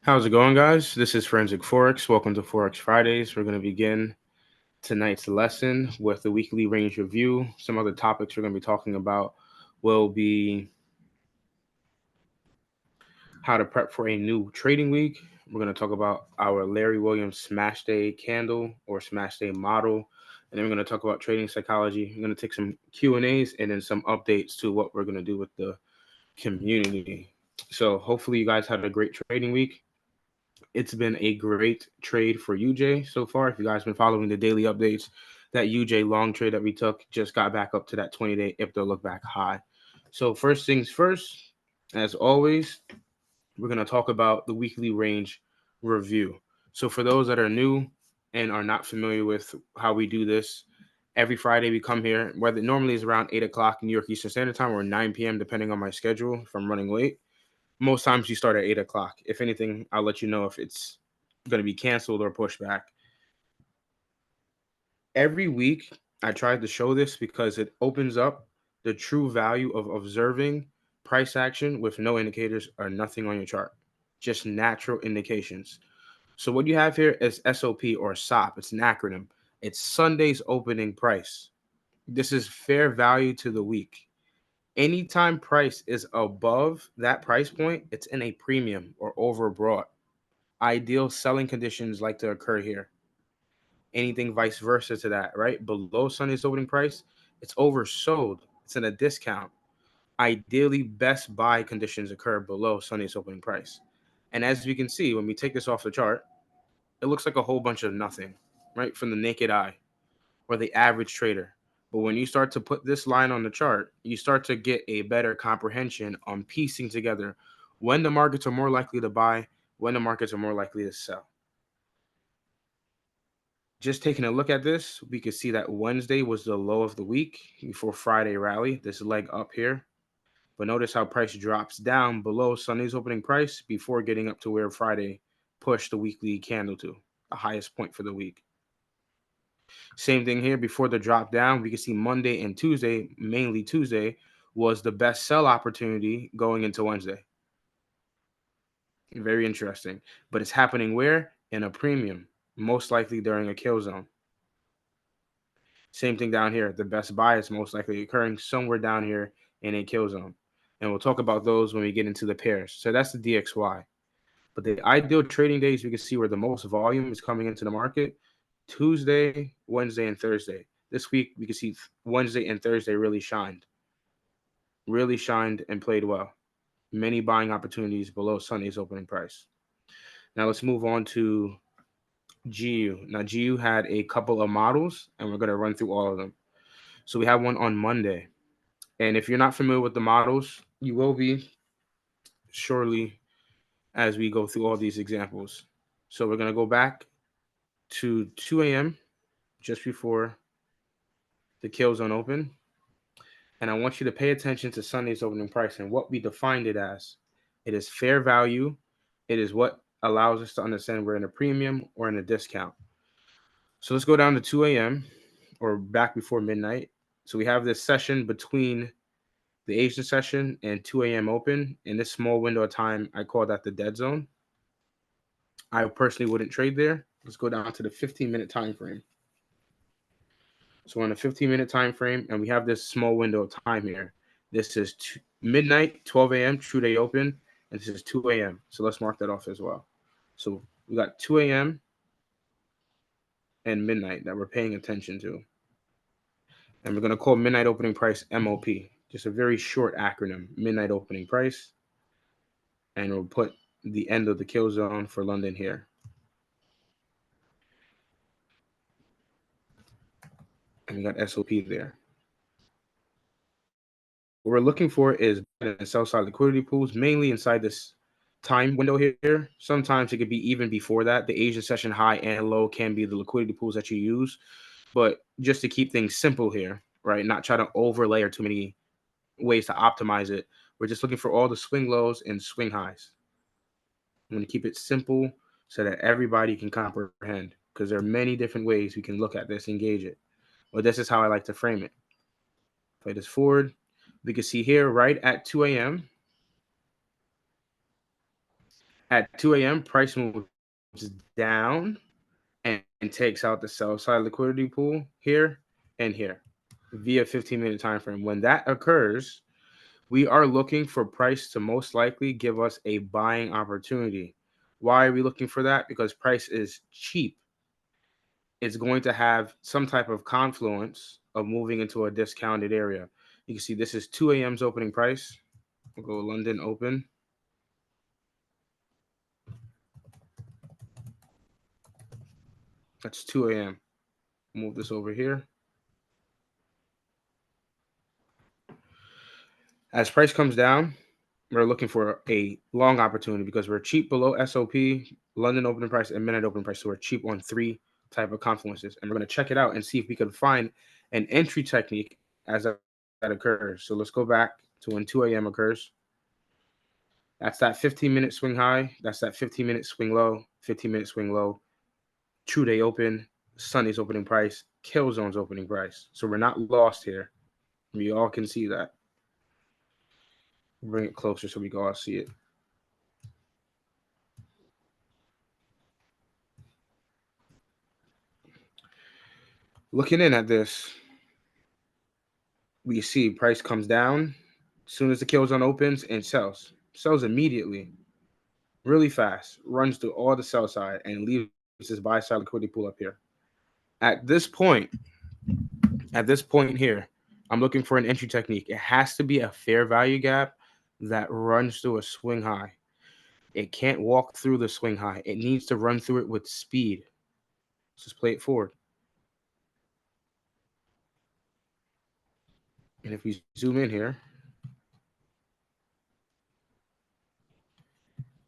How's it going, guys? This is Forensic Forex. Welcome to Forex Fridays. We're going to begin tonight's lesson with the weekly range review. Some other topics we're going to be talking about will be how to prep for a new trading week. We're going to talk about our Larry Williams Smash Day candle or Smash Day model. And then we're going to talk about trading psychology. We're going to take some Q&As and then some updates to what we're going to do with the community. So hopefully you guys had a great trading week. It's been a great trade for UJ so far. If you guys been following the daily updates, that UJ long trade that we took just got back up to that 20-day IPTO look back high. So first things first, as always, we're going to talk about the weekly range review. So for those that are new and are not familiar with how we do this, every Friday we come here, whether normally is around 8 o'clock New York Eastern Standard Time or 9 p.m. depending on my schedule if I'm running late. Most times you start at 8 o'clock. If anything, I'll let you know if it's going to be canceled or pushed back. Every week, I tried to show this because it opens up the true value of observing price action with no indicators or nothing on your chart, just natural indications. So what you have here is SOP or SOP. It's an acronym. It's Sunday's opening price. This is fair value to the week. Anytime price is above that price point, it's in a premium or overbought. Ideal selling conditions like to occur here. Anything vice versa to that, right? Below Sunday's opening price, it's oversold. It's in a discount. Ideally, best buy conditions occur below Sunday's opening price. And as we can see, when we take this off the chart, it looks like a whole bunch of nothing, right? From the naked eye or the average trader. But when you start to put this line on the chart, you start to get a better comprehension on piecing together when the markets are more likely to buy, when the markets are more likely to sell. Just taking a look at this, we can see that Wednesday was the low of the week before Friday rally, this leg up here. But notice how price drops down below Sunday's opening price before getting up to where Friday pushed the weekly candle to, the highest point for the week. Same thing here. Before the drop down, we can see Monday and Tuesday, mainly Tuesday, was the best sell opportunity going into Wednesday. Very interesting. But it's happening where? In a premium, most likely during a kill zone. Same thing down here. The best buy is most likely occurring somewhere down here in a kill zone. And we'll talk about those when we get into the pairs. So that's the DXY. But the ideal trading days, we can see where the most volume is coming into the market: Tuesday, Wednesday, and Thursday. This week, we can see Wednesday and Thursday really shined and played well. Many buying opportunities below Sunday's opening price. Now let's move on to GU. Now GU had a couple of models, and we're going to run through all of them. So we have one on Monday. And if you're not familiar with the models, you will be surely as we go through all these examples. So we're going to go back to 2 a.m. just before the kill zone open. And I want you to pay attention to Sunday's opening price and what we defined it as. It is fair value. It is what allows us to understand we're in a premium or in a discount. So let's go down to 2 a.m. or back before midnight. So we have this session between the Asian session and 2 a.m. open. In this small window of time, I call that the dead zone. I personally wouldn't trade there. Let's go down to the 15-minute time frame. So on a 15-minute time frame, and we have this small window of time here. This is midnight, 12 a.m., true day open, and this is 2 a.m. So let's mark that off as well. So we got 2 a.m. and midnight that we're paying attention to. And we're going to call midnight opening price MOP, just a very short acronym, midnight opening price. And we'll put the end of the kill zone for London here. And we got SOP there. What we're looking for is sell side liquidity pools, mainly inside this time window here. Sometimes it could be even before that. The Asian session high and low can be the liquidity pools that you use. But just to keep things simple here, right, not try to overlay or too many ways to optimize it, we're just looking for all the swing lows and swing highs. I'm going to keep it simple so that everybody can comprehend, because there are many different ways we can look at this and gauge it. But this is how I like to frame it. Play this forward. We can see here right at 2 a.m., At 2 a.m., price moves down and takes out the sell side liquidity pool here and here via 15-minute time frame. When that occurs, we are looking for price to most likely give us a buying opportunity. Why are we looking for that? Because price is cheap. It's going to have some type of confluence of moving into a discounted area. You can see this is 2 a.m.'s opening price. We'll go London open. That's 2 a.m. Move this over here. As price comes down, we're looking for a long opportunity because we're cheap below SOP, London opening price, and minute opening price. So we're cheap on three type of confluences. And we're going to check it out and see if we can find an entry technique as that occurs. So let's go back to when 2 a.m. occurs. That's that 15-minute swing high. That's that 15-minute swing low, 15-minute swing low, true day open, Sunday's opening price, kill zone's opening price. So we're not lost here. We all can see that. Bring it closer so we can all see it. Looking in at this, we see price comes down as soon as the kill zone opens and sells. Sells immediately, really fast, runs through all the sell side and leaves this buy side liquidity pool up here. At this point here, I'm looking for an entry technique. It has to be a fair value gap that runs through a swing high. It can't walk through the swing high. It needs to run through it with speed. Let's just play it forward. And if we zoom in here,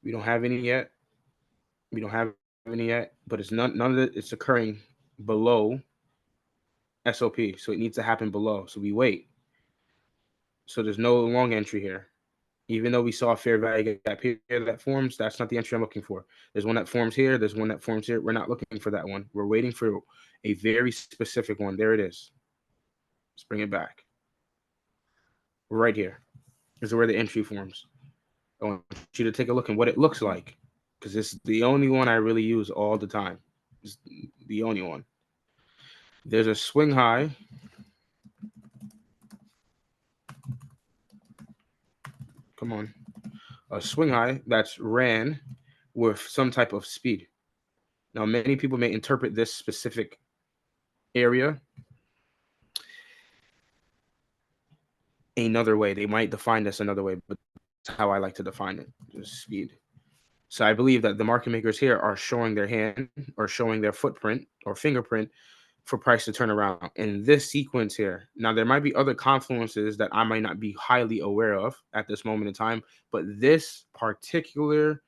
we don't have any yet. We don't have any yet, but it's none of it. It's occurring below SOP, so it needs to happen below. So we wait. So there's no long entry here. Even though we saw a fair value gap here that forms, that's not the entry I'm looking for. There's one that forms here. There's one that forms here. We're not looking for that one. We're waiting for a very specific one. There it is. Let's bring it back. Right here. This is where the entry forms. I want you to take a look at what it looks like, because this is the only one I really use all the time. It's the only one. There's a swing high. Come on. A swing high that's ran with some type of speed. Now, many people may interpret this specific area another way. They might define this another way, but that's how I like to define it, just speed. So I believe that the market makers here are showing their hand or showing their footprint or fingerprint for price to turn around in this sequence here. Now, there might be other confluences that I might not be highly aware of at this moment in time, but this particular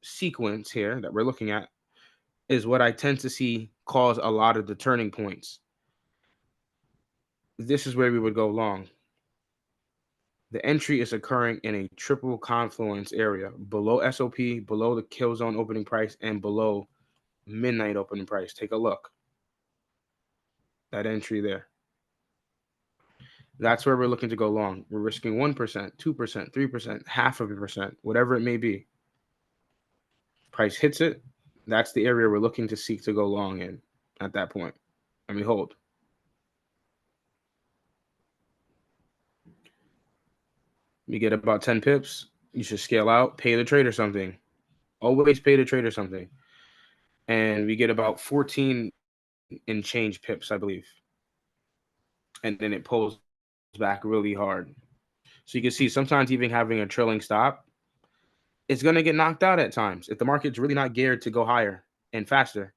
sequence here that we're looking at is what I tend to see cause a lot of the turning points. This is where we would go long. The entry is occurring in a triple confluence area below SOP, below the kill zone opening price, and below midnight opening price. Take a look. That entry there. That's where we're looking to go long. We're risking 1%, 2%, 3%, half of a percent, whatever it may be. Price hits it. That's the area we're looking to seek to go long in at that point. And we hold. You get about 10 pips. You should scale out, pay the trader something. Always pay the trader something. And we get about 14 and change pips, I believe. And then it pulls back really hard. So you can see sometimes even having a trailing stop, it's going to get knocked out at times. If the market's really not geared to go higher and faster,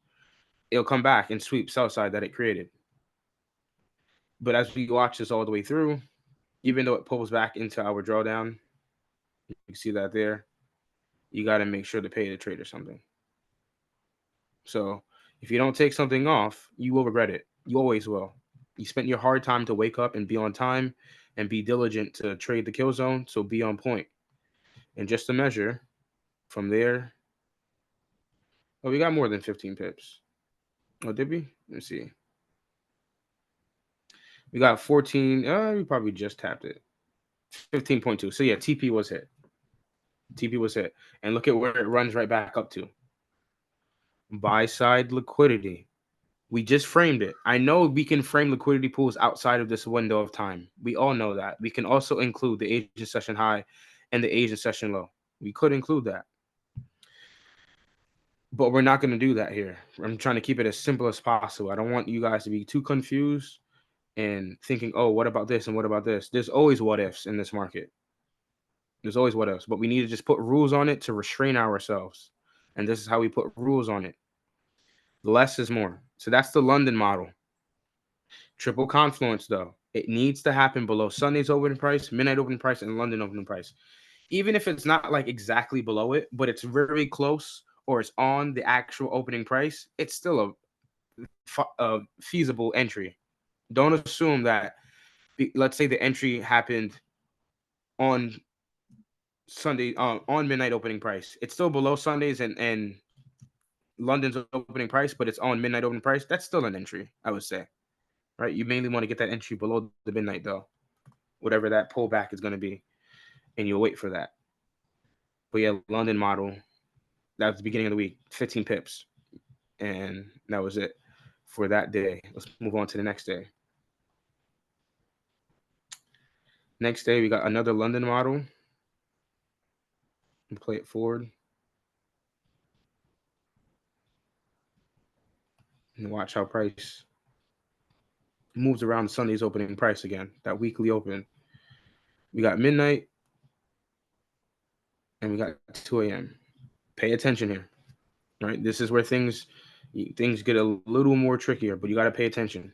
it'll come back and sweep sell side that it created. But as we watch this all the way through, even though it pulls back into our drawdown, you can see that there, you got to make sure to pay the trader something. So if you don't take something off, you will regret it. You always will. You spent your hard time to wake up and be on time and be diligent to trade the kill zone, so be on point. And just to measure from there, oh, we got more than 15 pips. Oh, did we? Let's see. We got 14. We probably just tapped it. 15.2. So yeah, TP was hit. TP was hit. And look at where it runs right back up to. Buy side liquidity. We just framed it. I know we can frame liquidity pools outside of this window of time. We all know that. We can also include the Asian session high and the Asian session low. We could include that. But we're not going to do that here. I'm trying to keep it as simple as possible. I don't want you guys to be too confused and thinking, oh, what about this and what about this? There's always what ifs in this market. There's always what ifs. But we need to just put rules on it to restrain ourselves. And this is how we put rules on it. Less is more. So that's the London model. Triple confluence, though. It needs to happen below Sunday's opening price, midnight opening price, and London opening price. Even if it's not like exactly below it, but it's very close or it's on the actual opening price, it's still a feasible entry. Don't assume that, let's say the entry happened on Sunday, on midnight opening price. It's still below Sunday's and London's opening price, but it's on midnight opening price. That's still an entry, I would say. Right? You mainly want to get that entry below the midnight, though, whatever that pullback is going to be, and you'll wait for that. But yeah, London model, that was the beginning of the week, 15 pips, and that was it for that day. Let's move on to the next day. Next day, we got another London model. And play it forward. And watch how price moves around Sunday's opening price again, that weekly open. We got midnight and we got 2 a.m. Pay attention here. Right? This is where things get a little more trickier, but you got to pay attention.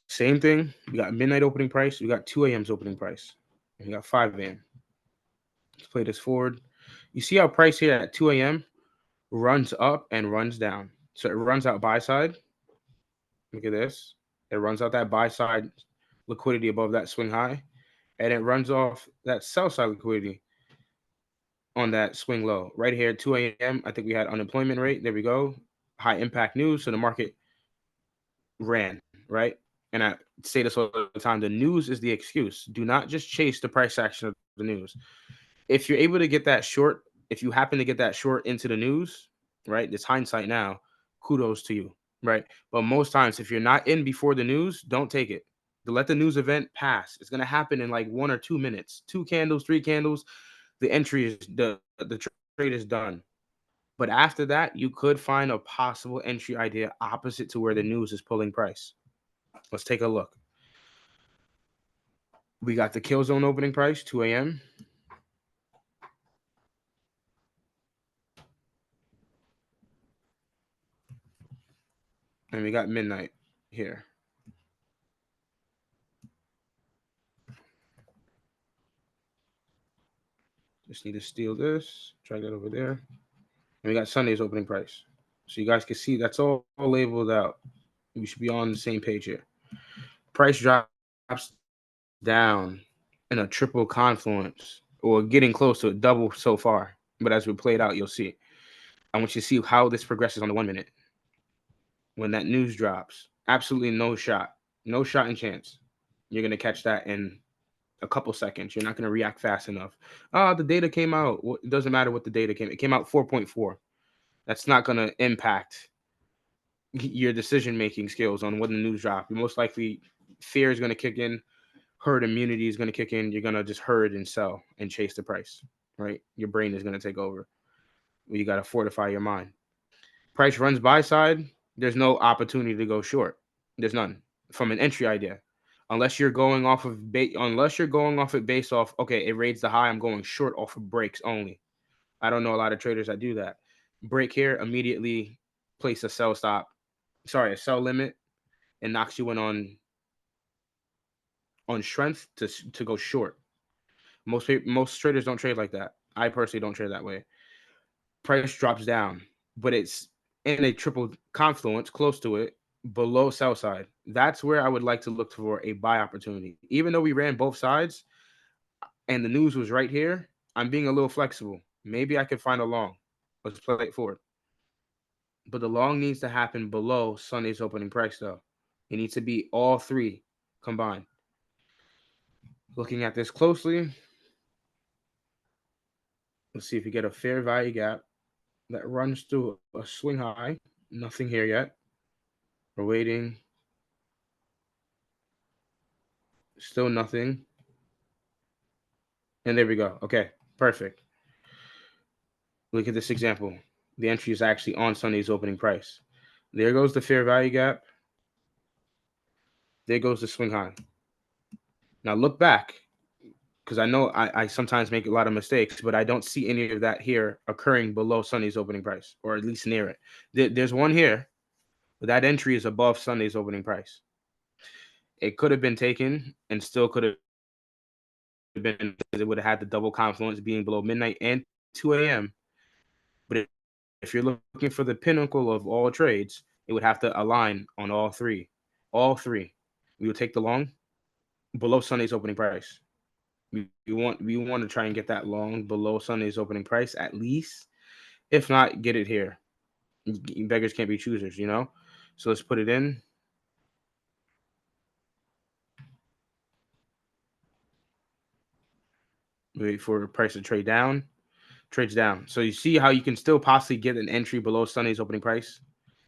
Same thing. We got midnight opening price. We got 2 a.m.'s opening price. And we got 5 a.m. Let's play this forward. You see how price here at 2 a.m. runs up and runs down. So it runs out buy side. Look at this. It runs out that buy side liquidity above that swing high. And it runs off that sell side liquidity on that swing low. Right here at 2 a.m., I think we had unemployment rate. There we go. High impact news. So the market ran, right? And I say this all the time. The news is the excuse. Do not just chase the price action of the news. If you're able to get that short, if you happen to get that short into the news, right? It's hindsight now. Kudos to you, right? But most times, if you're not in before the news, don't take it. Let the news event pass. It's going to happen in like 1 or 2 minutes. 2 candles, 3 candles. The entry is the trade is done. But after that, you could find a possible entry idea opposite to where the news is pulling price. Let's take a look. We got the kill zone opening price, 2 a.m. And we got midnight here. Just need to steal this, drag that over there. And we got Sunday's opening price. So you guys can see that's all labeled out. We should be on the same page here. Price drops down in a triple confluence, or getting close to a double so far. But as we play it out, you'll see. I want you to see how this progresses on the 1 minute. When that news drops, absolutely no shot in chance. You're going to catch that in a couple seconds. You're not going to react fast enough. The data came out. It doesn't matter what the data came. It came out 4.4. That's not going to impact your decision-making skills on when the news drop. Most likely, fear is going to kick in. Herd immunity is going to kick in. You're going to just herd and sell and chase the price, right? Your brain is going to take over. You got to fortify your mind. Price runs buy side. There's no opportunity to go short. There's none from an entry idea. Unless you're going off of it based off, okay, it rates the high, I'm going short off of breaks only. I don't know a lot of traders that do that. Break here, immediately place a sell limit, and knocks you in on strength to go short. Most traders don't trade like that. I personally don't trade that way. Price drops down, but it's in a triple confluence close to it, below sell side. That's where I would like to look for a buy opportunity. Even though we ran both sides and the news was right here, I'm being a little flexible. Maybe I could find a long. Let's play it forward. But the long needs to happen below Sunday's opening price, though. It needs to be all three combined. Looking at this closely, Let's see if we get a fair value gap that runs through a swing high. Nothing here yet. We're waiting. Still nothing. And there we go. Okay, perfect. Look at this example. The entry is actually on Sunday's opening price. There goes the fair value gap. There goes the swing high. Now look back, because I know I sometimes make a lot of mistakes, but I don't see any of that here occurring below Sunday's opening price, or at least near it. There's one here, but that entry is above Sunday's opening price. It could have been taken and still could have been, it would have had the double confluence being below midnight and 2 a.m. But if you're looking for the pinnacle of all trades, it would have to align on all three. All three. We would take the long below Sunday's opening price. We want to try and get that long below Sunday's opening price at least. If not, get it here. Beggars can't be choosers, you know? So let's put it in. Wait for price to trade down. Trades down. So you see how you can still possibly get an entry below Sunday's opening price?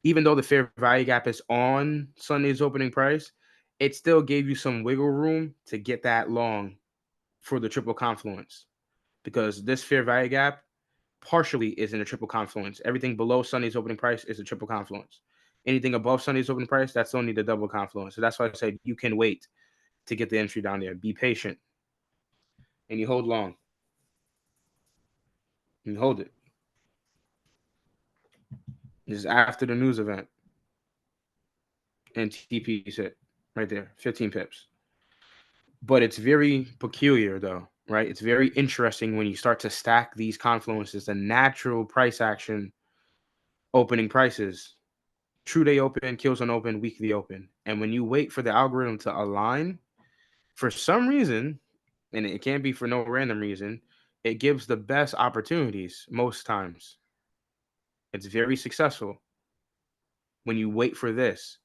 Even though the fair value gap is on Sunday's opening price, it still gave you some wiggle room to get that long for the triple confluence, because this fair value gap partially is in a triple confluence. Everything below Sunday's opening price is a triple confluence. Anything above Sunday's opening price, that's only the double confluence. So that's why I said you can wait to get the entry down there. Be patient. And you hold long. And you hold it. This is after the news event. And TP hit right there, 15 pips. But it's very peculiar, though, right? It's very interesting when you start to stack these confluences, the natural price action opening prices. True day open, kills on open, weekly open. And when you wait for the algorithm to align, for some reason, and it can't be for no random reason, it gives the best opportunities most times. It's very successful when you wait for this.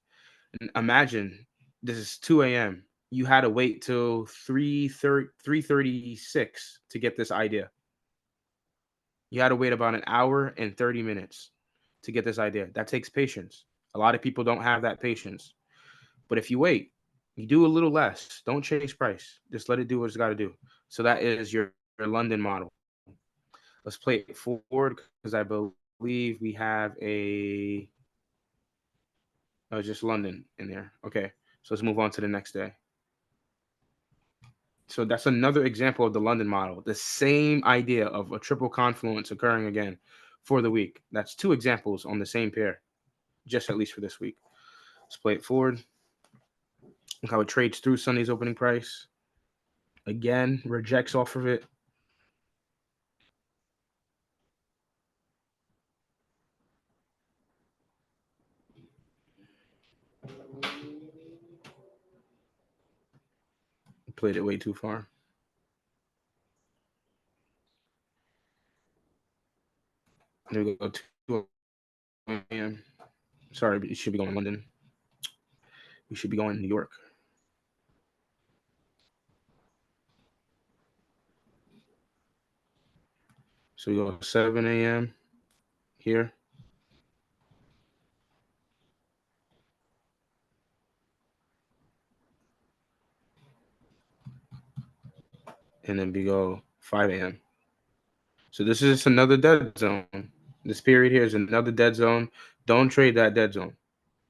And imagine this is 2 a.m. You had to wait till 3:36 to get this idea. You had to wait about an hour and 30 minutes to get this idea. That takes patience. A lot of people don't have that patience. But if you wait, you do a little less. Don't chase price. Just let it do what it's got to do. So that is your London model. Let's play it forward because I believe we have just London in there. Okay. So let's move on to the next day. So that's another example of the London model. The same idea of a triple confluence occurring again for the week. That's two examples on the same pair, just at least for this week. Let's play it forward. Look how it trades through Sunday's opening price. Again, rejects off of it. Played it way too far. There we go. 2 a.m. Sorry, but you should be going to London. We should be going to New York. So we go 7 a.m. here. And then we go 5 a.m. So this is another dead zone. This period here is another dead zone. Don't trade that dead zone.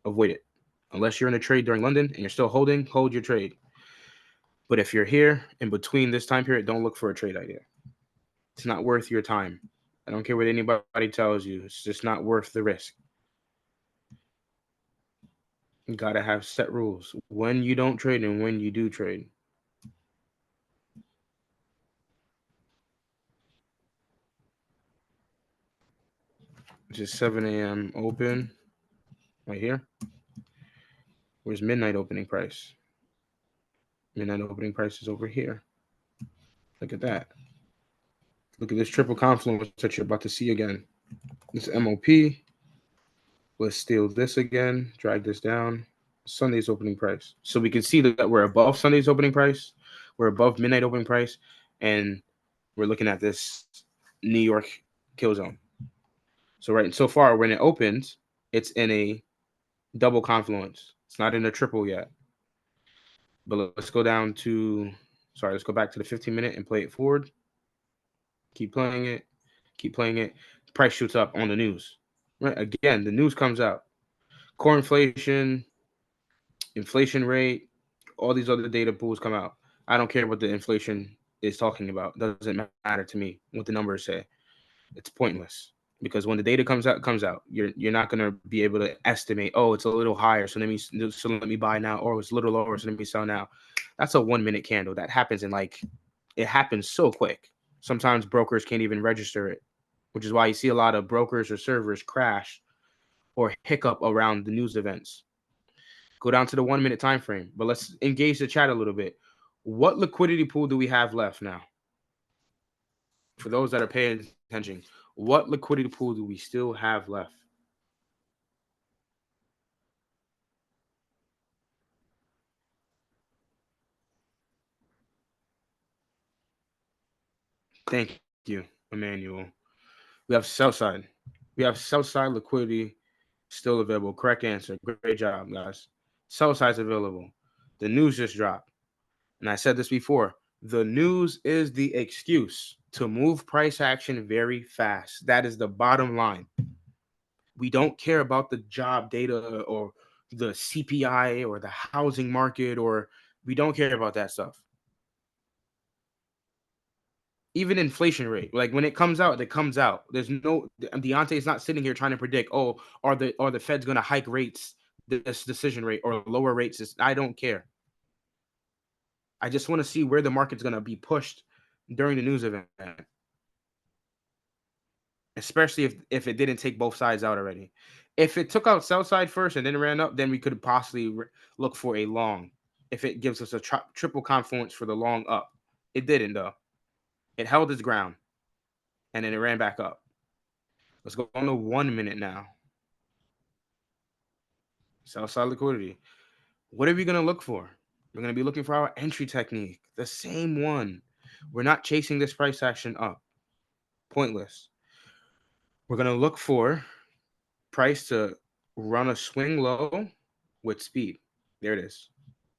Avoid it. Unless you're in a trade during London and you're still holding, hold your trade. But if you're here in between this time period, don't look for a trade idea. It's not worth your time. I don't care what anybody tells you. It's just not worth the risk. You got to have set rules. When you don't trade and when you do trade. Just 7 a.m. open right here. Where's midnight opening price? Midnight opening price is over here. Look at that. Look at this triple confluence that you're about to see again. This MOP. Let's steal this again. Drag this down. Sunday's opening price. So we can see that we're above Sunday's opening price. We're above midnight opening price. And we're looking at this New York kill zone. So so far when it opens, it's in a double confluence. It's not in a triple yet. But let's go down to let's go back to the 15-minute and play it forward. Keep playing it. Keep playing it. Price shoots up on the news. Right? Again, the news comes out. Core inflation, inflation rate, all these other data pools come out. I don't care what the inflation is talking about. It doesn't matter to me what the numbers say. It's pointless because when the data comes out, You're not gonna be able to estimate. Oh, it's a little higher, so let me buy now, or it's a little lower, so let me sell now. That's a 1 minute candle. That happens it happens so quick. Sometimes brokers can't even register it, which is why you see a lot of brokers or servers crash or hiccup around the news events. Go down to the 1 minute time frame. But let's engage the chat a little bit. What liquidity pool do we have left now? For those that are paying attention, what liquidity pool do we still have left? Thank you, Emmanuel. We have sell side. We have sell side liquidity still available. Correct answer. Great job, guys. Sell side's available. The news just dropped. And I said this before. The news is the excuse to move price action very fast. That is the bottom line. We don't care about the job data or the CPI or the housing market, or we don't care about that stuff. Even inflation rate, like when it comes out, it comes out. There's no Deontay is not sitting here trying to predict, oh, are the Feds going to hike rates this decision rate or lower rates. I don't care. I just want to see where the market's going to be pushed during the news event, especially if it didn't take both sides out already. If it took out sell side first and then ran up, then we could possibly look for a long. If it gives us a triple confluence for the long up, it didn't though. It held its ground and then it ran back up. Let's go on to 1 minute now. Sell side liquidity. What are we going to look for? We're going to be looking for our entry technique, the same one. We're not chasing this price action up. Pointless. We're going to look for price to run a swing low with speed. There it is.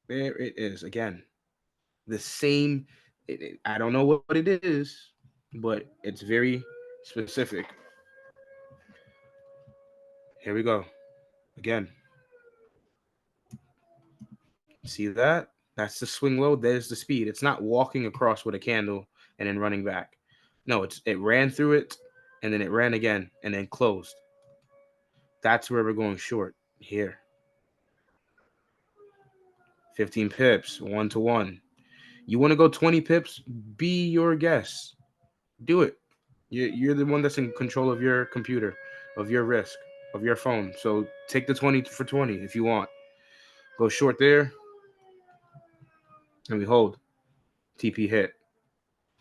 There it is. Again, the same. I don't know what it is, but it's very specific. Here we go. Again. See that? That's the swing low. There's the speed. It's not walking across with a candle and then running back. No, it ran through it and then it ran again and then closed. That's where we're going short here. 15 pips, 1-to-1. You want to go 20 pips? Be your guest. Do it. You're the one that's in control of your computer, of your risk, of your phone. So take the 20 for 20 if you want. Go short there. And we hold. TP hit.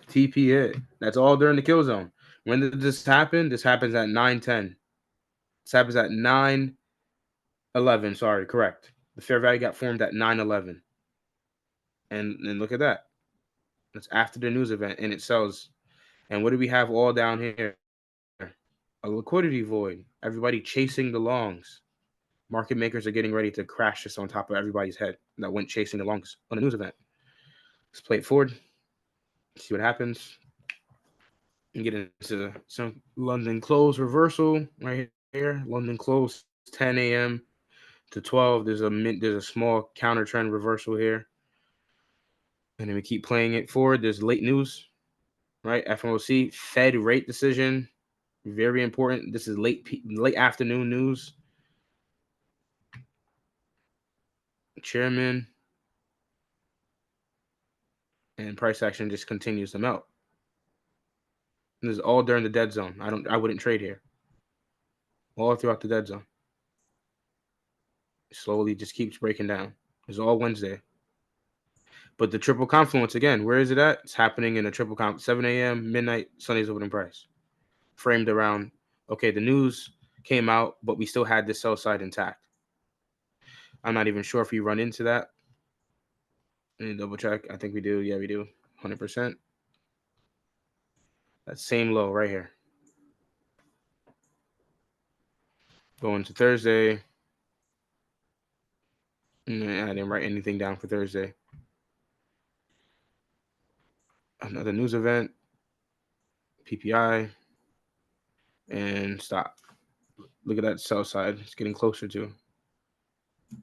TP hit. That's all during the kill zone. When did this happen? This happens at 9:10. This happens at 9:11. Sorry, correct. The fair value got formed at 9:11. And look at that. That's after the news event, and it sells. And what do we have all down here? A liquidity void. Everybody chasing the longs. Market makers are getting ready to crash this on top of everybody's head that went chasing the longs on a news event. Let's play it forward. See what happens. And get into some London close reversal right here. London close 10 a.m. to 12. There's a small counter trend reversal here. And then we keep playing it forward. There's late news, right? FOMC, Fed rate decision. Very important. This is late afternoon news. Chairman. And price action just continues to melt. And this is all during the dead zone. I wouldn't trade here. All throughout the dead zone. Slowly just keeps breaking down. It's all Wednesday. But the triple confluence, again, where is it at? It's happening in a triple confluence, 7 a.m., midnight, Sunday's opening price. Framed around, okay, the news came out, but we still had this sell side intact. I'm not even sure if we run into that. Let me double check. I think we do. Yeah, we do. 100%. That same low right here. Going to Thursday. I didn't write anything down for Thursday. Another news event, PPI, and stop. Look at that sell side. It's getting closer to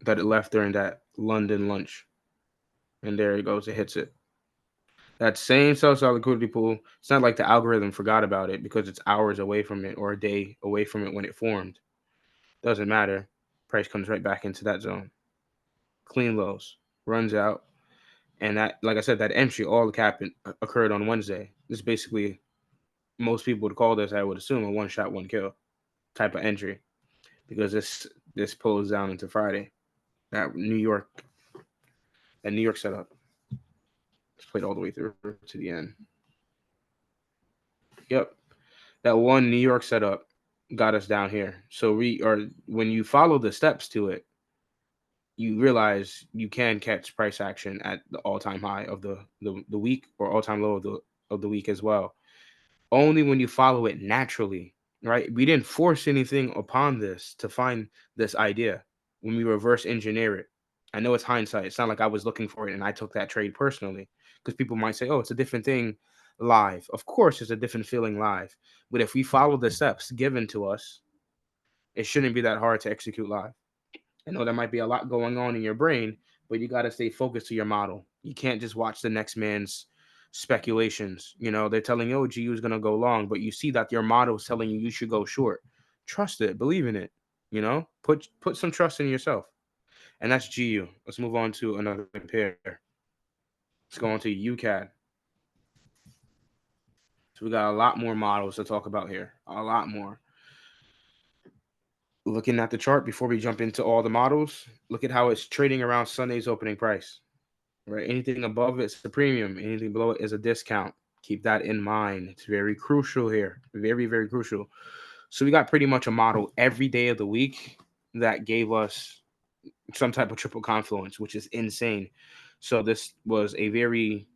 that it left during that London lunch. And there it goes. It hits it. That same sell side liquidity pool, it's not like the algorithm forgot about it because it's hours away from it or a day away from it when it formed. Doesn't matter. Price comes right back into that zone. Clean lows, runs out. And that, like I said, that entry, all the cap occurred on Wednesday. This is basically, most people would call this, I would assume, a one shot, one kill type of entry because this pulls down into Friday. That New York setup. It's played all the way through to the end. Yep. That one New York setup got us down here. So when you follow the steps to it, you realize you can catch price action at the all-time high of the week or all-time low of the week as well. Only when you follow it naturally, right? We didn't force anything upon this to find this idea when we reverse engineer it. I know it's hindsight. It's not like I was looking for it and I took that trade personally because people might say, oh, it's a different thing live. Of course, it's a different feeling live. But if we follow the steps given to us, it shouldn't be that hard to execute live. I know there might be a lot going on in your brain, but you got to stay focused to your model. You can't just watch the next man's speculations. You know, they're telling you, oh, GU is going to go long, but you see that your model is telling you should go short. Trust it, believe in it. You know, put some trust in yourself. And that's GU. Let's move on to another pair. Let's go on to UCAD. So we got a lot more models to talk about here. A lot more. Looking at the chart before we jump into all the models, look at how it's trading around Sunday's opening price. Right? Anything above it is a premium. Anything below it is a discount. Keep that in mind. It's very crucial here. Very, very crucial. So we got pretty much a model every day of the week that gave us some type of triple confluence, which is insane. So this was a very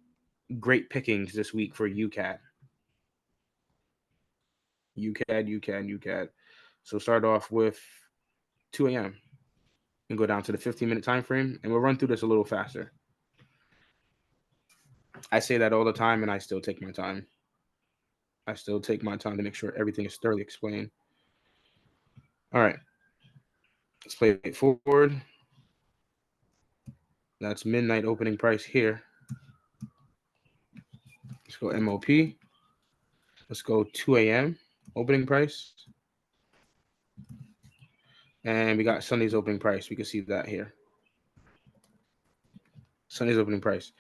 great pickings this week for UCAD. UCAD. So start off with 2 a.m. and go down to the 15-minute time frame, and we'll run through this a little faster. I say that all the time, and I still take my time. I still take my time to make sure everything is thoroughly explained. All right. Let's play it forward. That's midnight opening price here. Let's go MOP. Let's go 2 a.m. opening price. And we got Sunday's opening price. We can see that here. Sunday's opening price.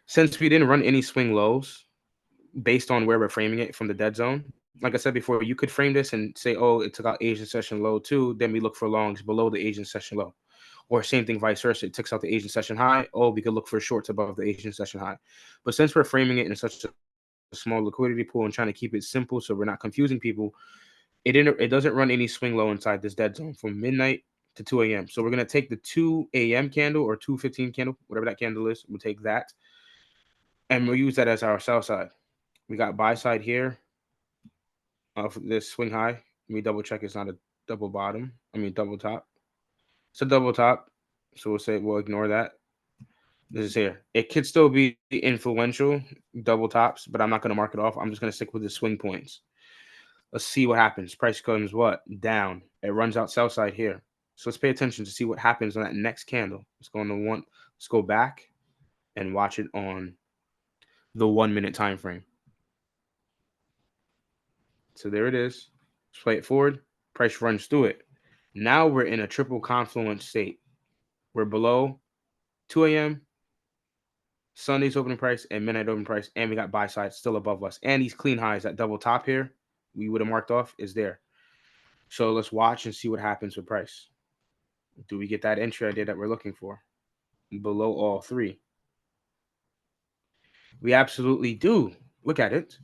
Since we didn't run any swing lows based on where we're framing it from the dead zone, like I said before, you could frame this and say, oh, it took out Asian session low too. Then we look for longs below the Asian session low. Or same thing, vice versa. It takes out the Asian session high. Oh, we could look for shorts above the Asian session high. But since we're framing it in such a small liquidity pool and trying to keep it simple so we're not confusing people, it doesn't run any swing low inside this dead zone from midnight to 2 a.m. So we're going to take the 2 a.m. candle or 2:15 candle, whatever that candle is. We'll take that. And we'll use that as our sell side. We got buy side here of this swing high. Let me double check it's not a double bottom. Double top. It's a double top. So we'll ignore that. This is here. It could still be influential double tops, but I'm not going to mark it off. I'm just going to stick with the swing points. Let's see what happens. Price comes what? Down. It runs out sell side here. So let's pay attention to see what happens on that next candle. Let's go on let's go back and watch it on the 1 minute time frame. So there it is. Let's play it forward. Price runs through it. Now we're in a triple confluence state. We're below 2 a.m. Sunday's opening price and midnight opening price, and we got buy side still above us. And these clean highs, that double top here, we would have marked off, is there. So let's watch and see what happens with price. Do we get that entry idea that we're looking for? Below all three. We absolutely do. Look at it.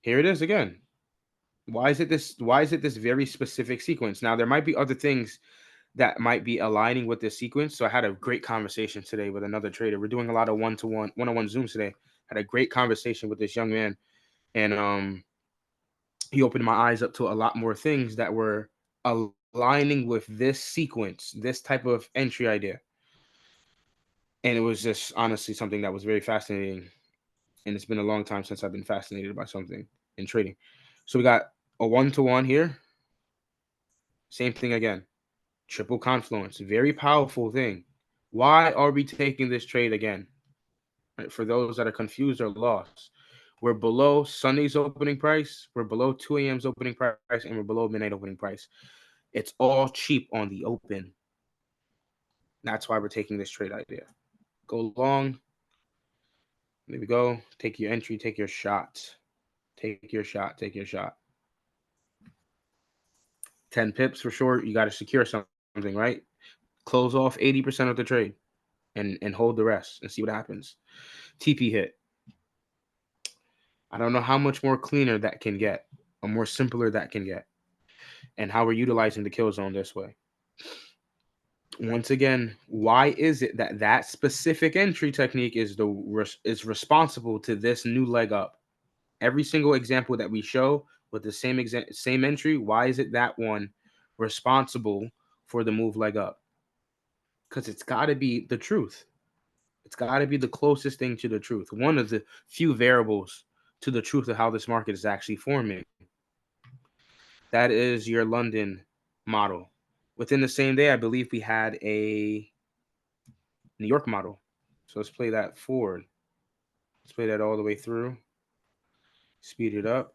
Here it is again. Why is it this very specific sequence? Now, there might be other things that might be aligning with this sequence. So I had a great conversation today with another trader. We're doing a lot of one-on-one Zooms today. Had a great conversation with this young man. And he opened my eyes up to a lot more things that were aligning with this sequence, this type of entry idea. And it was just honestly something that was very fascinating. And it's been a long time since I've been fascinated by something in trading. So we got a 1-to-1 here. Same thing again. Triple confluence. Very powerful thing. Why are we taking this trade again? Right, for those that are confused or lost, we're below Sunday's opening price, we're below 2 a.m.'s opening price, and we're below midnight opening price. It's all cheap on the open. That's why we're taking this trade idea. Go long. There we go. Take your entry, take your shot. Take your shot, take your shot. 10 pips for sure. You got to secure something, right? Close off 80% of the trade and hold the rest and see what happens. TP hit. I don't know how much more cleaner that can get, or more simpler that can get, and how we're utilizing the kill zone this way. Once again, why is it that that specific entry technique is responsible to this new leg up? Every single example that we show with the same entry, why is it that one responsible for the move leg up? Because it's got to be the truth. It's got to be the closest thing to the truth. One of the few variables to the truth of how this market is actually forming. That is your London model. Within the same day, I believe we had a New York model. So let's play that forward. Let's play that all the way through. Speed it up.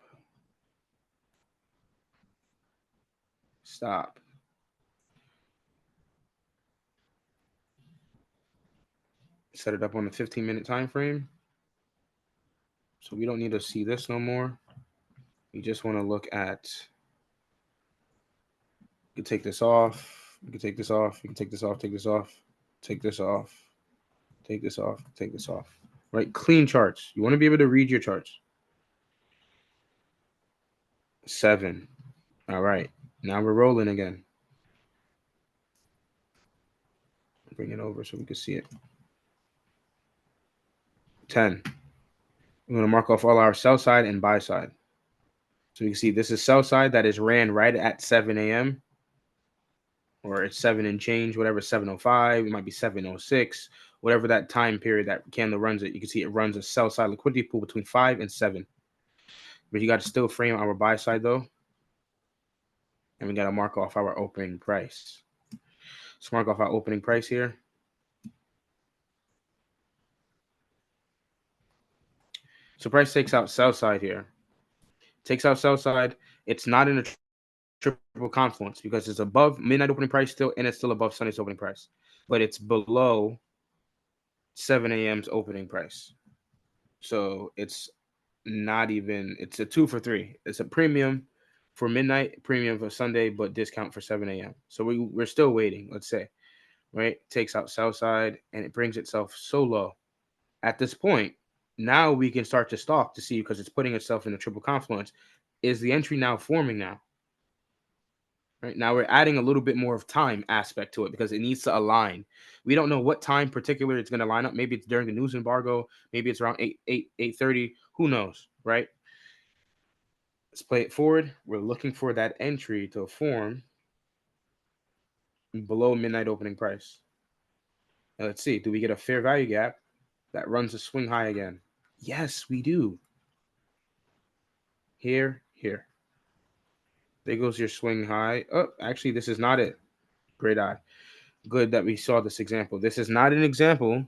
Stop. Set it up on the 15-minute time frame. So we don't need to see this no more. We just want to look at, you can take this off. You can take this off. You can take this off. Take this off. Take this off. Take this off. Take this off. Right? Clean charts. You want to be able to read your charts. 7. All right. Now we're rolling again. Bring it over so we can see it. 10. We're going to mark off all our sell side and buy side. So you can see this is sell side that is ran right at 7 a.m. or it's 7 and change, whatever, 7:05. It might be 7:06, whatever that time period that candle runs it. You can see it runs a sell side liquidity pool between 5 and 7. But you got to still frame our buy side though. And we got to mark off our opening price. Let's mark off our opening price here. So price takes out sell side here. Takes out sell side. It's not in a triple confluence because it's above midnight opening price still, and it's still above Sunday's opening price. But it's below 7 a.m.'s opening price. So it's not even, it's a 2 for 3. It's a premium for midnight, premium for Sunday, but discount for 7 a.m. So we're still waiting, let's say, right? Takes out sell side and it brings itself so low. At this point, now we can start to stalk to see, because it's putting itself in a triple confluence. Is the entry now forming now? Right now we're adding a little bit more of time aspect to it because it needs to align. We don't know what time particular it's going to line up. Maybe it's during the news embargo. Maybe it's around 8:30. Who knows, right? Let's play it forward. We're looking for that entry to form below midnight opening price. Now let's see. Do we get a fair value gap that runs a swing high again? Yes, we do. Here. There goes your swing high. Oh, actually, this is not it. Great eye. Good that we saw this example. This is not an example.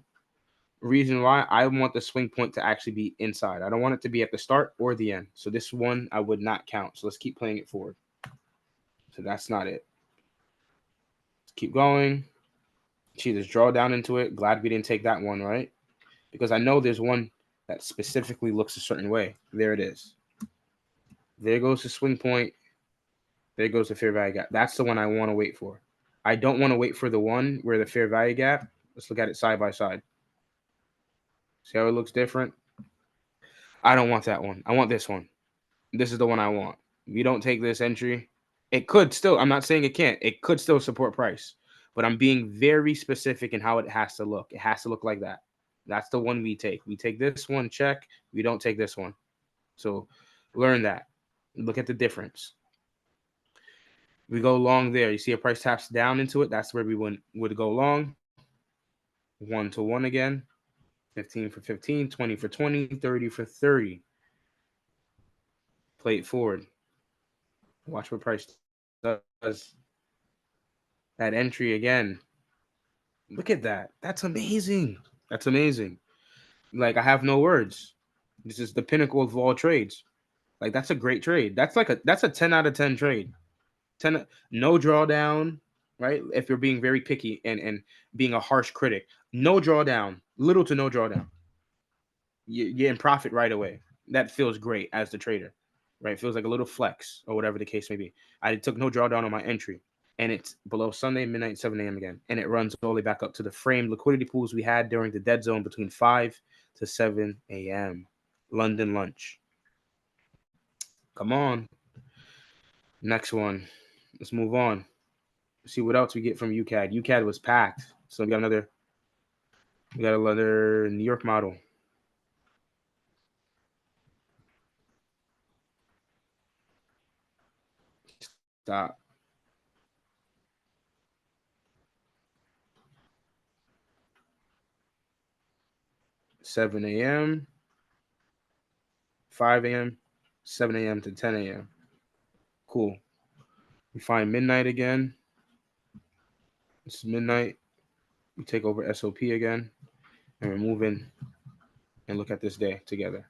Reason why I want the swing point to actually be inside. I don't want it to be at the start or the end. So this one I would not count. So let's keep playing it forward. So that's not it. Let's keep going. See, there's draw down into it. Glad we didn't take that one, right? Because I know there's one that specifically looks a certain way. There it is. There goes the swing point. There goes the fair value gap. That's the one I want to wait for. I don't want to wait for the one where the fair value gap. Let's look at it side by side. See how it looks different? I don't want that one. I want this one. This is the one I want. If you don't take this entry, it could still, I'm not saying it can't. It could still support price. But I'm being very specific in how it has to look. It has to look like that. That's the one we take. We take this one, check. We don't take this one. So learn that. Look at the difference. We go long there. You see a price taps down into it. That's where we would go long. 1-to-1 again. 15 for 15, 20 for 20, 30 for 30. Play it forward. Watch what price does. That entry again. Look at that. That's amazing. That's amazing. Like, I have no words. This is the pinnacle of all trades. Like, that's a great trade. That's a 10 out of 10 trade. 10, no drawdown, right? If you're being very picky and being a harsh critic, no drawdown, little to no drawdown. You're in profit right away. That feels great as the trader, right? It feels like a little flex or whatever the case may be. I took no drawdown on my entry, and it's below Sunday midnight 7 a.m. again, and it runs all the way back up to the framed liquidity pools we had during the dead zone between 5 to 7 a.m. London lunch. Come on. Next one. Let's move on. See what else we get from UCAD. UCAD was packed, so we got another New York model. Stop. Seven a.m., 5 a.m., 7 a.m. to 10 a.m. Cool. We find midnight again. It's midnight. We take over SOP again, and we're moving and look at this day together.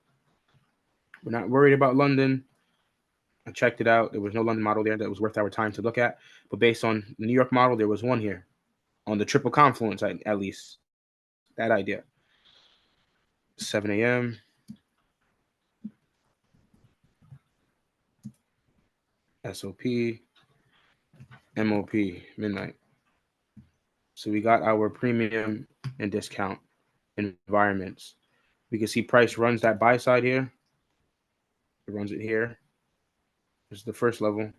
We're not worried about London. I checked it out. There was no London model there that was worth our time to look at. But based on the New York model, there was one here on the triple confluence, at least. That idea. 7 a.m. SOP, MOP, midnight. So we got our premium and discount environments. We can see price runs that buy side here. It runs it here. This is the first level.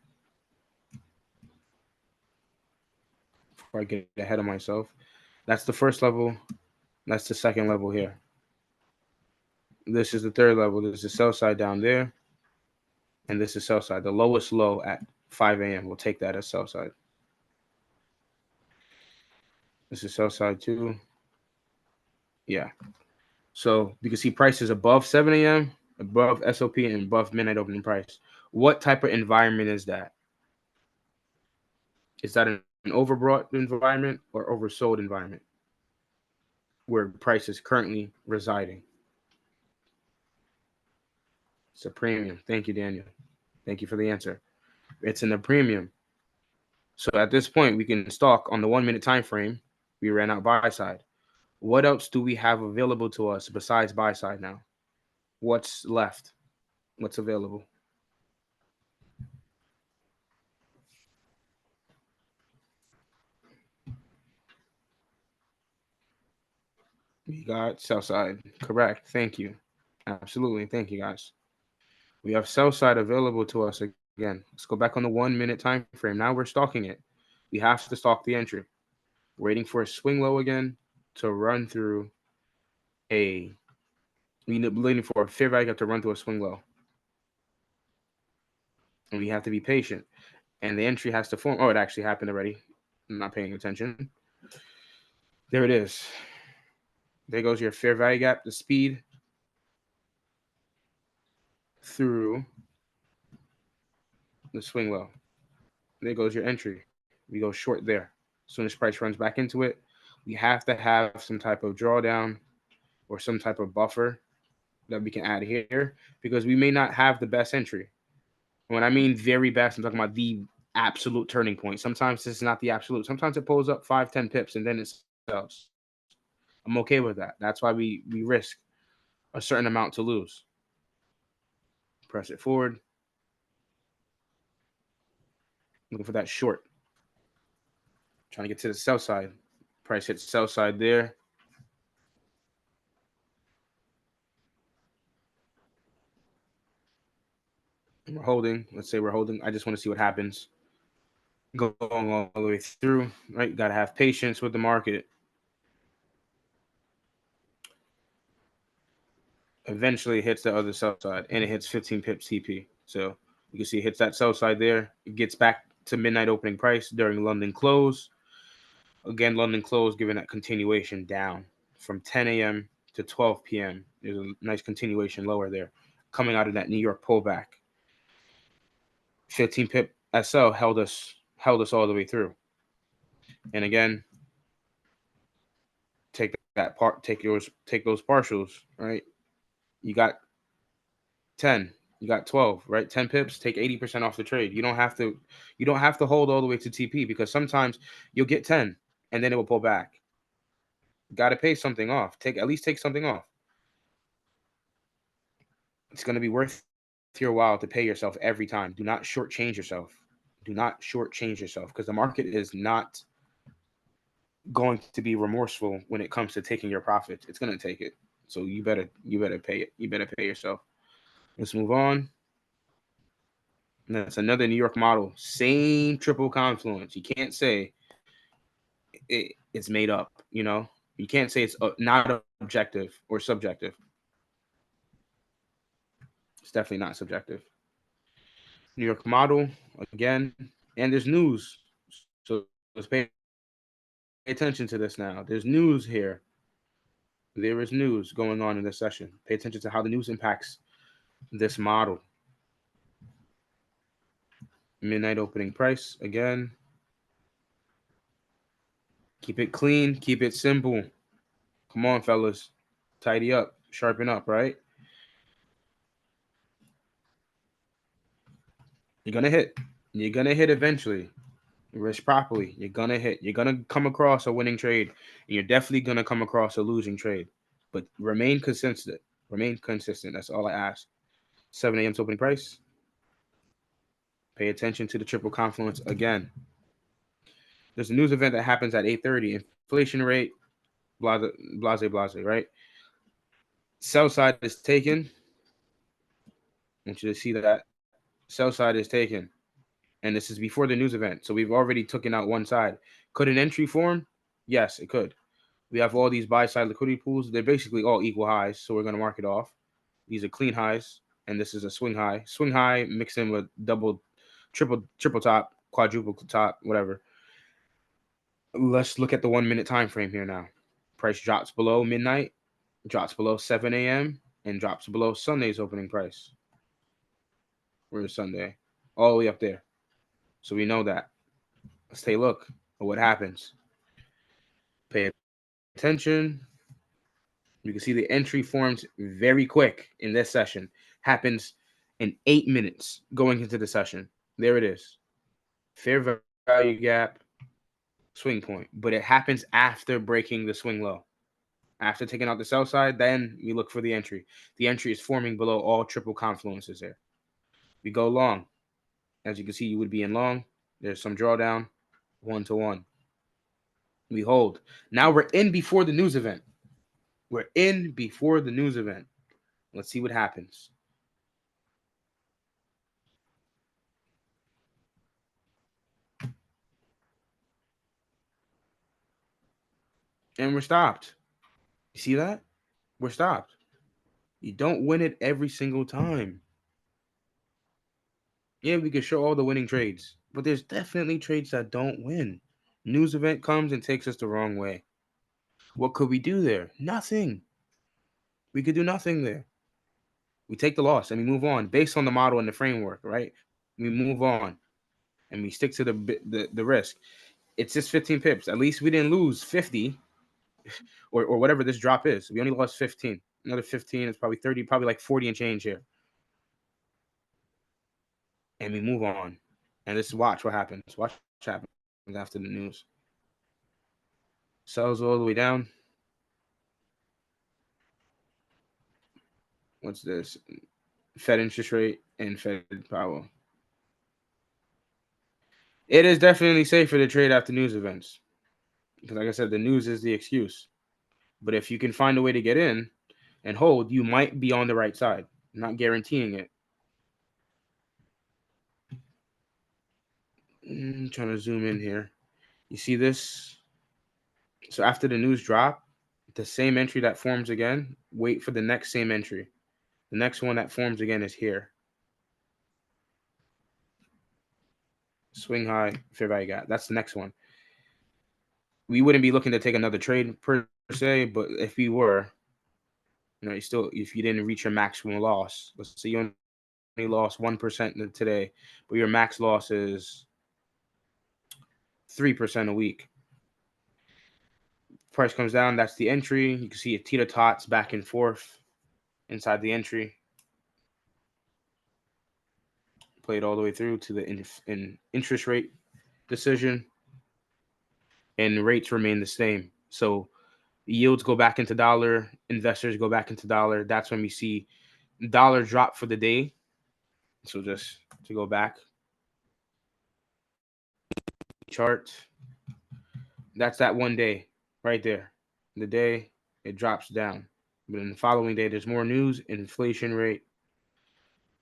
Before I get ahead of myself, that's the first level. That's the second level here. This is the third level. This is sell side down there. And this is sell side. The lowest low at 5 a.m. We'll take that as sell side. This is sell side too. Yeah. So you can see prices above 7 a.m., above SOP, and above midnight opening price. What type of environment is that? Is that an overbought environment or oversold environment where price is currently residing? It's a premium. Thank you, Daniel. Thank you for the answer. It's in the premium. So at this point, we can stalk on the 1 minute time frame. We ran out buy side. What else do we have available to us besides buy side now? What's left? What's available? We got sell side. Correct. Thank you. Absolutely. Thank you, guys. We have sell side available to us again. Let's go back on the 1 minute time frame. Now we're stalking it. We have to stalk the entry. Waiting for a swing low again to run through waiting for a fair value gap to run through a swing low. And we have to be patient. And the entry has to form. Oh, it actually happened already. I'm not paying attention. There it is. There goes your fair value gap, the speed through the swing low. There goes your entry. We go short there. As soon as price runs back into it, we have to have some type of drawdown or some type of buffer that we can add here because we may not have the best entry. When I mean very best, I'm talking about the absolute turning point. Sometimes this is not the absolute. Sometimes it pulls up 5-10 pips and then it sells. I'm okay with that. That's why we risk a certain amount to lose. Press it forward. Looking for that short. Trying to get to the sell side. Price hits sell side there. And we're holding. Let's say we're holding. I just want to see what happens. Going all the way through, right? Got to have patience with the market. Eventually it hits the other sell side, and it hits 15 pips TP. So you can see it hits that sell side there. It gets back to midnight opening price during London close. Again, London close giving that continuation down from 10 a.m. to 12 p.m. There's a nice continuation lower there coming out of that New York pullback. 15 pip SL held us all the way through. And again, take those partials, right? You got 10, you got 12, right? 10 pips, take 80% off the trade. You don't have to hold all the way to TP, because sometimes you'll get 10 and then it will pull back. Got to pay something off. At least take something off. It's going to be worth your while to pay yourself every time. Do not shortchange yourself. Do not shortchange yourself, because the market is not going to be remorseful when it comes to taking your profits. It's going to take it. So you better pay it. You better pay yourself. Let's move on. And that's another New York model. Same triple confluence. You can't say it's made up, you know? You can't say it's not objective or subjective. It's definitely not subjective. New York model, again, and there's news. So let's pay attention to this now. There's news here. There is news going on in this session. Pay attention to how the news impacts this model. Midnight opening price, again. Keep it clean. Keep it simple. Come on, fellas. Tidy up. Sharpen up, right? You're going to hit. You're going to hit eventually. Risk properly. You're going to hit. You're going to come across a winning trade. And you're definitely going to come across a losing trade. But remain consistent. Remain consistent. That's all I ask. 7 a.m. opening price. Pay attention to the triple confluence again. There's a news event that happens at 8:30. Inflation rate, blase, right? Sell side is taken. I want you to see that. Sell side is taken. And this is before the news event. So we've already taken out one side. Could an entry form? Yes, it could. We have all these buy side liquidity pools. They're basically all equal highs. So we're going to mark it off. These are clean highs. And this is a swing high. Swing high mixed in with triple top, quadruple top, whatever. Let's look at the 1 minute time frame here now. Price drops below midnight, drops below 7 a.m., and drops below Sunday's opening price. Where's Sunday? All the way up there. So we know that. Let's take a look at what happens. Pay attention. You can see the entry forms very quick in this session. Happens in 8 minutes going into the session. There it is. Fair value gap, swing point. But it happens after breaking the swing low. After taking out the sell side, then we look for the entry. The entry is forming below all triple confluences there. We go long. As you can see, you would be in long. There's some drawdown, 1-to-1. We hold. Now we're in before the news event. We're in before the news event. Let's see what happens. And we're stopped. You see that? We're stopped. You don't win it every single time. Yeah, we can show all the winning trades, but there's definitely trades that don't win. News event comes and takes us the wrong way. What could we do there? Nothing. We could do nothing there. We take the loss and we move on based on the model and the framework, right? We move on and we stick to the risk. It's just 15 pips. At least we didn't lose 50 or whatever this drop is. We only lost 15. Another 15 is probably 30, probably like 40 and change here. And we move on. And let's watch what happens. Watch what happens after the news. Sells all the way down. What's this? Fed interest rate and Fed power. It is definitely safer to trade after news events. Because like I said, the news is the excuse. But if you can find a way to get in and hold, you might be on the right side. I'm not guaranteeing it. I'm trying to zoom in here. You see this? So after the news drop, the same entry that forms again, wait for the next same entry. The next one that forms again is here. Swing high, fair value gap. That's the next one. We wouldn't be looking to take another trade per se, but if we were, you still, if you didn't reach your maximum loss, let's say you only lost 1% today, but your max loss is 3% a week. Price comes down, that's the entry. You can see it teeter tots back and forth inside the entry. Played all the way through to the interest rate decision, and rates remain the same. So yields go back into dollar, investors go back into dollar. That's when we see dollar drop for the day. So just to go back, chart, that's that one day right there. The day it drops down. But in the following day, there's more news, inflation rate,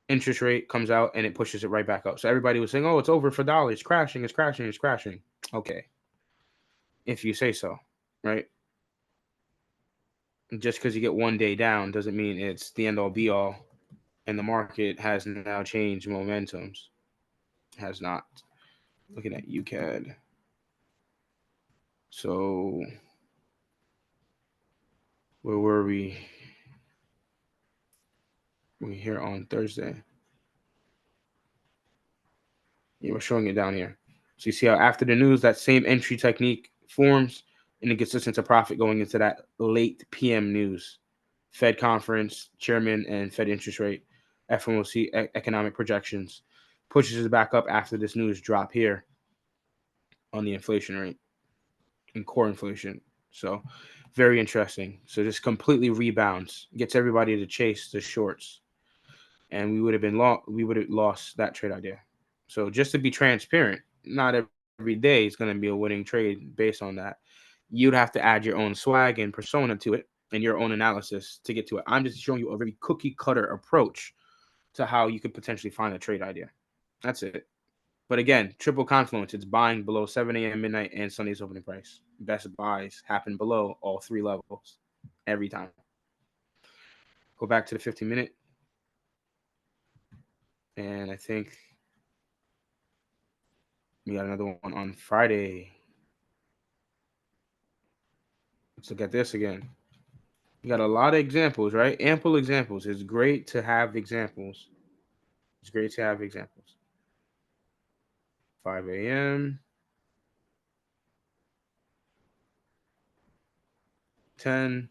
interest rate comes out, and it pushes it right back up. So everybody was saying, oh, it's over for dollar. It's crashing, it's crashing, it's crashing. Okay. If you say so, right? Just because you get one day down doesn't mean it's the end all be all. And the market has now changed momentums. Has not. Looking at UCAD. So where were we? We're here on Thursday. Yeah, we're showing it down here. So you see how after the news, that same entry technique forms, and it gets us into profit going into that late PM news. Fed conference, chairman, and Fed interest rate, FOMC economic projections. Pushes it back up after this news drop here on the inflation rate and core inflation. So very interesting. So this completely rebounds, gets everybody to chase the shorts, and we would have been we would have lost that trade idea. So just to be transparent, not every day is going to be a winning trade based on that. You'd have to add your own swag and persona to it and your own analysis to get to it. I'm just showing you a very cookie cutter approach to how you could potentially find a trade idea. That's it. But again, triple confluence. It's buying below 7 a.m., midnight, and Sunday's opening price. Best buys happen below all three levels every time. Go back to the 15-minute. And I think we got another one on Friday. Let's look at this again. We got a lot of examples, right? Ample examples. It's great to have examples. It's great to have examples. 5 a.m. 10.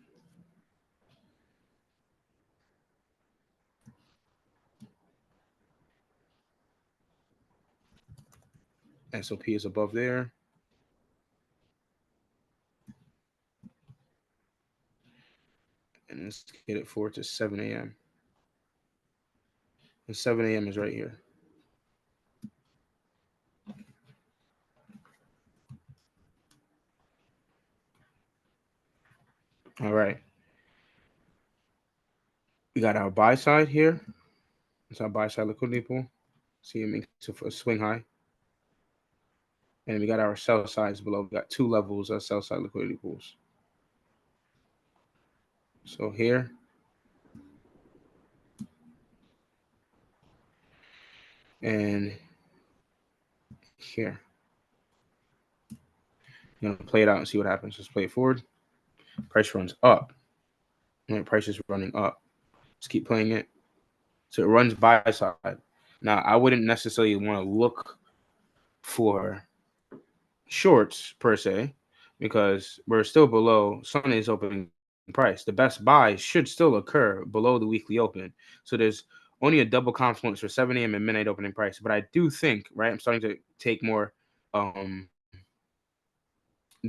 SOP is above there. And let's get it forward to 7 a.m. And 7 a.m. is right here. All right. We got our buy side here. It's our buy side liquidity pool. See it makes a swing high. And we got our sell sides below. We got two levels of sell side liquidity pools. So here, and here. You're gonna play it out and see what happens. Let's play it forward. Price runs up. And price is running up. Let's keep playing it. So it runs buy side. Now I wouldn't necessarily want to look for shorts per se because we're still below Sunday's opening price. The best buy should still occur below the weekly open. So there's only a double confluence for 7 a.m. and midnight opening price. But I do think, right, I'm starting to take more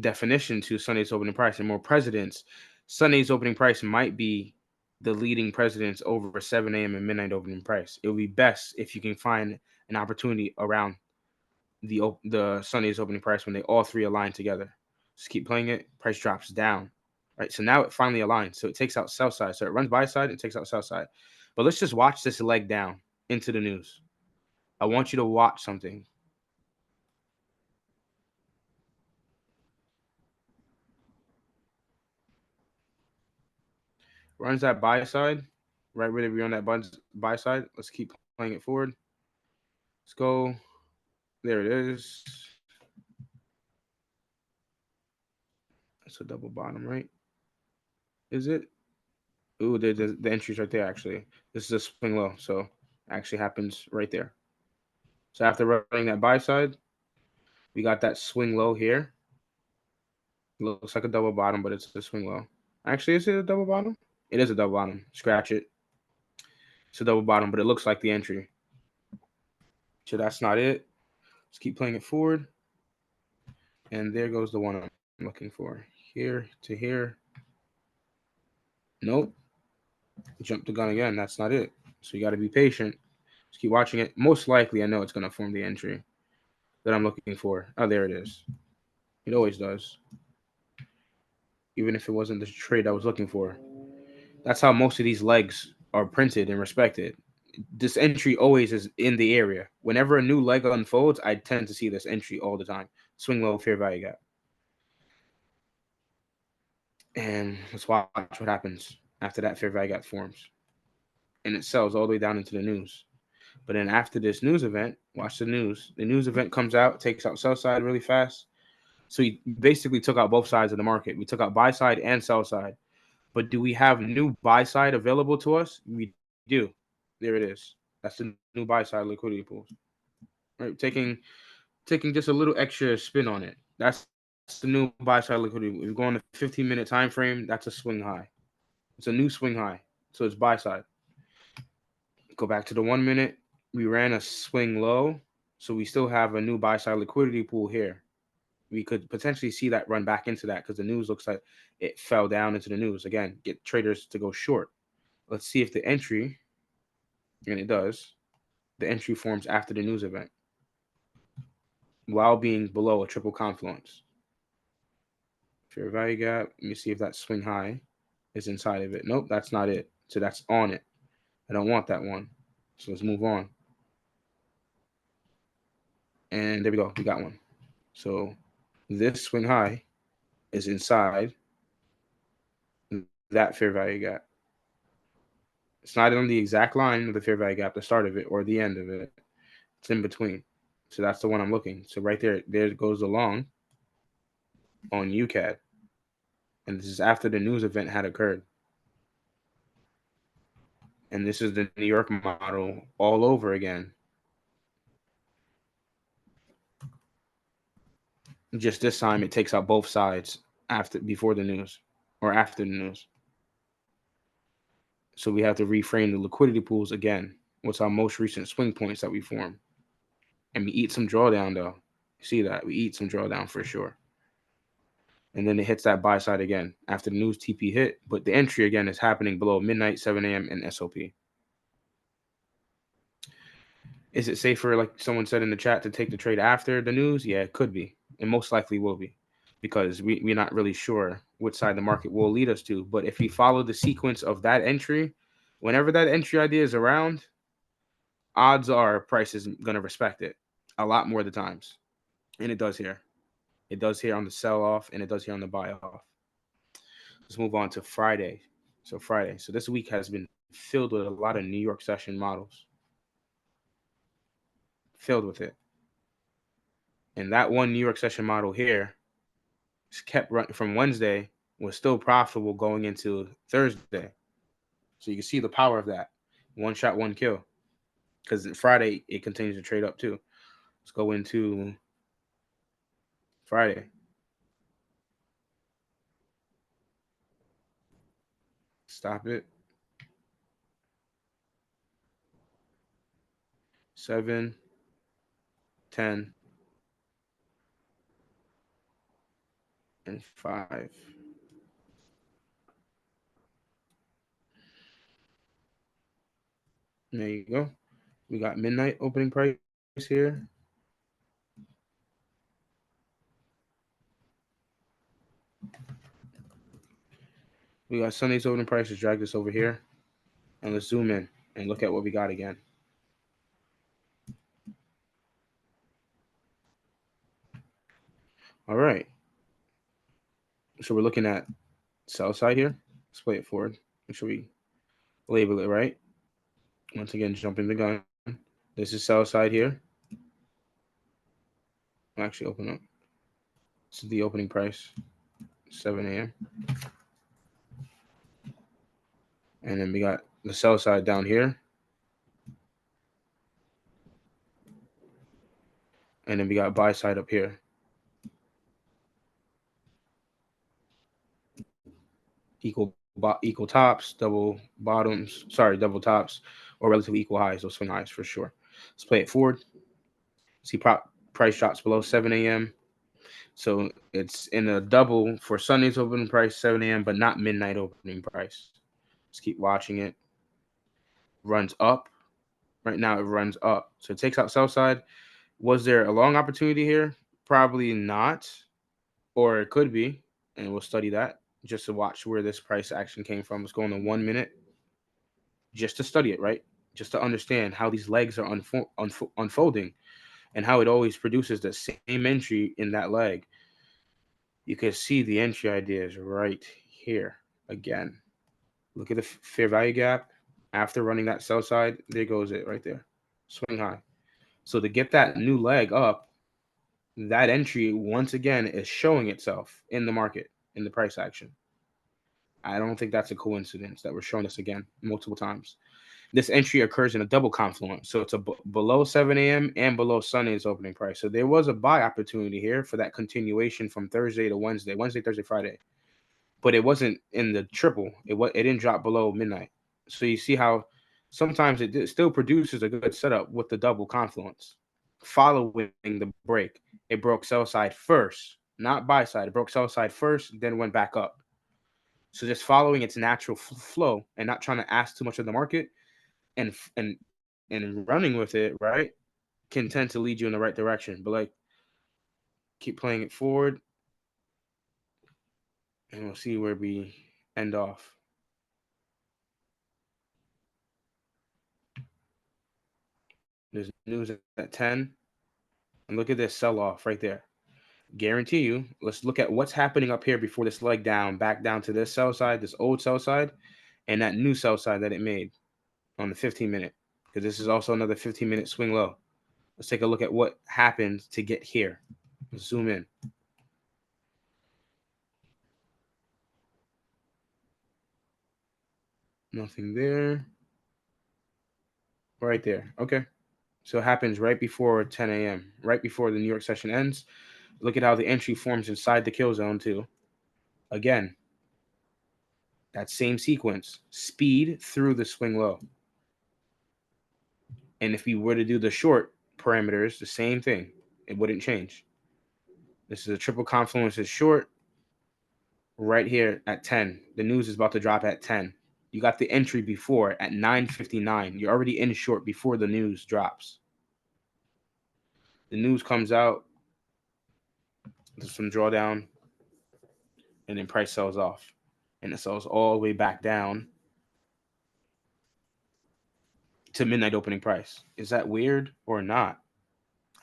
definition to Sunday's opening price and more precedence. Sunday's opening price might be the leading precedence over 7 a.m. and midnight opening price. It would be best if you can find an opportunity around the Sunday's opening price when they all three align together. Just keep playing it. Price drops down. Right. So now it finally aligns. So it takes out sell side. So it runs buy side and takes out sell side. But let's just watch this leg down into the news. I want you to watch something. Runs that buy side. Right where we're on that buy side. Let's keep playing it forward. Let's go. There it is. It's a double bottom, right? Is it? Ooh, the entry's right there, actually. This is a swing low, so actually happens right there. So after running that buy side, we got that swing low here. Looks like a double bottom, but it's a swing low. Actually, is it a double bottom? It is a double bottom. Scratch it. It's a double bottom, but it looks like the entry. So that's not it. Let's keep playing it forward. And there goes the one I'm looking for. Here to here. Nope. Jump the gun again. That's not it. So you got to be patient. Just keep watching it. Most likely, I know it's going to form the entry that I'm looking for. Oh, there it is. It always does. Even if it wasn't the trade I was looking for. That's how most of these legs are printed and respected. This entry always is in the area. Whenever a new leg unfolds, I tend to see this entry all the time. Swing low, fair value gap. And let's watch what happens after that fair value gap forms. And it sells all the way down into the news. But then after this news event, watch the news. The news event comes out, takes out sell side really fast. So we basically took out both sides of the market. We took out buy side and sell side. But do we have new buy side available to us? We do. There it is. That's the new buy side liquidity pools. Right, taking just a little extra spin on it. That's the new buy side liquidity. If we go on a 15-minute time frame, that's a swing high. It's a new swing high. So it's buy side. Go back to the 1 minute. We ran a swing low. So we still have a new buy side liquidity pool here. We could potentially see that run back into that because the news looks like it fell down into the news. Again, get traders to go short. Let's see if the entry, and it does, the entry forms after the news event while being below a triple confluence. Fair value gap. Let me see if that swing high is inside of it. Nope, that's not it. So that's on it. I don't want that one. So let's move on. And there we go. We got one. So this swing high is inside that fair value gap. It's not on the exact line of the fair value gap, the start of it or the end of it. It's in between. So that's the one I'm looking. So right there goes the long on UCAD. And this is after the news event had occurred. And this is the New York model all over again. Just this time, it takes out both sides before the news or after the news. So we have to reframe the liquidity pools again. What's our most recent swing points that we form? And we eat some drawdown though. You see that? We eat some drawdown for sure. And then it hits that buy side again after the news TP hit. But the entry again is happening below midnight, 7 a.m. and SOP. Is it safer, like someone said in the chat, to take the trade after the news? Yeah, it could be. It most likely will be because we're not really sure which side the market will lead us to. But if we follow the sequence of that entry, whenever that entry idea is around, odds are price is going to respect it a lot more of the times. And it does here. It does here on the sell off and it does here on the buy off. Let's move on to Friday. So Friday. So this week has been filled with a lot of New York session models. Filled with it. And that one New York session model here kept running from Wednesday, was still profitable going into Thursday. So you can see the power of that. One shot, one kill. Because Friday, it continues to trade up too. Let's go into Friday. Stop it. 7, 10, and 5. There you go. We got midnight opening price here. We got Sunday's opening price. Let's drag this over here. And let's zoom in and look at what we got again. All right. So we're looking at sell side here. Let's play it forward. Make sure we label it right. Once again, jumping the gun. This is sell side here. I'll actually open up. This is the opening price, 7 a.m. And then we got the sell side down here. And then we got buy side up here. Equal tops, double bottoms, double tops, or relatively equal highs, those swing highs for sure. Let's play it forward. See price drops below 7 a.m. So it's in a double for Sunday's opening price, 7 a.m., but not midnight opening price. Let's keep watching it. Runs up. Right now it runs up. So it takes out sell side. Was there a long opportunity here? Probably not. Or it could be. And we'll study that just to watch where this price action came from. Let's go on the 1 minute just to study it, right? Just to understand how these legs are unfolding and how it always produces the same entry in that leg. You can see the entry ideas right here again. Look at the fair value gap. After running that sell side, there goes it right there. Swing high. So to get that new leg up, that entry once again is showing itself in the market, in the price action. I don't think that's a coincidence that we're showing this again multiple times. This entry occurs in a double confluence. So it's below 7 a.m. and below Sunday's opening price. So there was a buy opportunity here for that continuation from Thursday to Wednesday, Thursday, Friday. But it wasn't in the triple. It didn't drop below midnight. So you see how sometimes it still produces a good setup with the double confluence. Following the break, it broke sell side first, not buy side. It broke sell side first, then went back up. So just following its natural flow and not trying to ask too much of the market and running with it, right, can tend to lead you in the right direction. But like, keep playing it forward, and we'll see where we end off. There's news at 10, and look at this sell-off right there. Guarantee you, let's look at what's happening up here before this leg down, back down to this sell side, this old sell side, and that new sell side that it made on the 15-minute, because this is also another 15-minute swing low. Let's take a look at what happened to get here. Let's zoom in. Nothing there. Right there. Okay. So it happens right before 10 a.m., right before the New York session ends. Look at how the entry forms inside the kill zone, too. Again, that same sequence. Speed through the swing low. And if we were to do the short parameters, the same thing. It wouldn't change. This is a triple confluence is short right here at 10. The news is about to drop at 10. You got the entry before at 9:59. You're already in short before the news drops. The news comes out. There's some drawdown. And then price sells off. And it sells all the way back down to midnight opening price. Is that weird or not?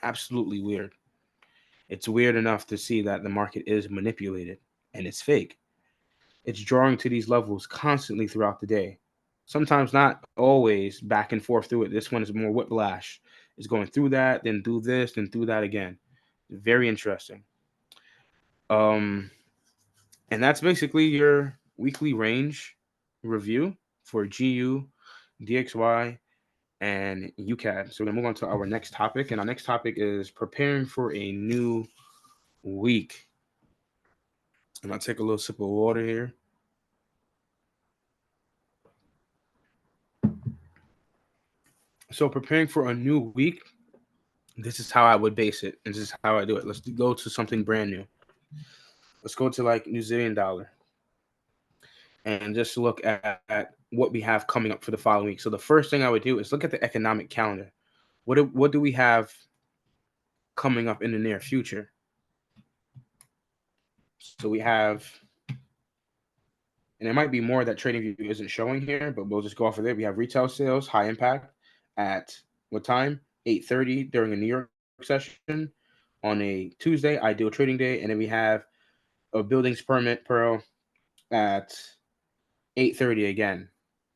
Absolutely weird. It's weird enough to see that the market is manipulated and it's fake. It's drawing to these levels constantly throughout the day. Sometimes not always back and forth through it. This one is more whiplash. It's going through that, then do this, then through that again. Very interesting. And that's basically your weekly range review for GU, DXY, and UCAD. So we're gonna move on to our next topic, and our next topic is preparing for a new week. I'm gonna take a little sip of water here. So preparing for a new week, this is how I would base it, and this is how I do it. Let's go to something brand new. Let's go to like New Zealand dollar, and just look at what we have coming up for the following week. So the first thing I would do is look at the economic calendar. What do we have coming up in the near future? So we have, and there might be more that TradingView isn't showing here, but we'll just go off of there. We have retail sales, high impact at what time? 8:30 during a New York session on a Tuesday, ideal trading day. And then we have a buildings permit pearl at 8:30 again.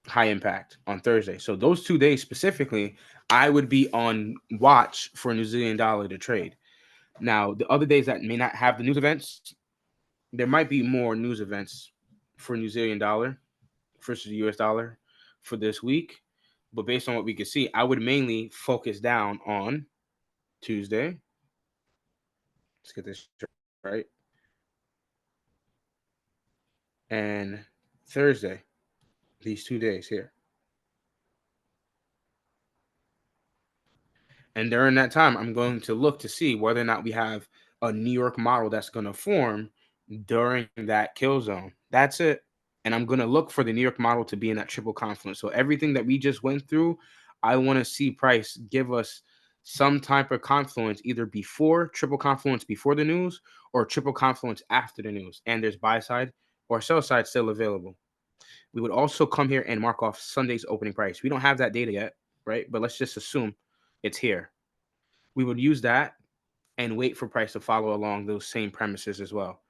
high impact on Thursday. So those 2 days specifically, I would be on watch for New Zealand dollar to trade. Now, the other days that may not have the news events, there might be more news events for New Zealand dollar versus the US dollar for this week. But based on what we can see, I would mainly focus down on Tuesday. Let's get this right. And Thursday, these 2 days here. And during that time, I'm going to look to see whether or not we have a New York model that's going to form during that kill zone. That's it. And I'm going to look for the New York model to be in that triple confluence. So everything that we just went through, I want to see price give us some type of confluence, either before triple confluence before the news or triple confluence after the news. And there's buy side or sell side still available. We would also come here and mark off Sunday's opening price. We don't have that data yet, right? But let's just assume it's here. We would use that and wait for price to follow along those same premises as well.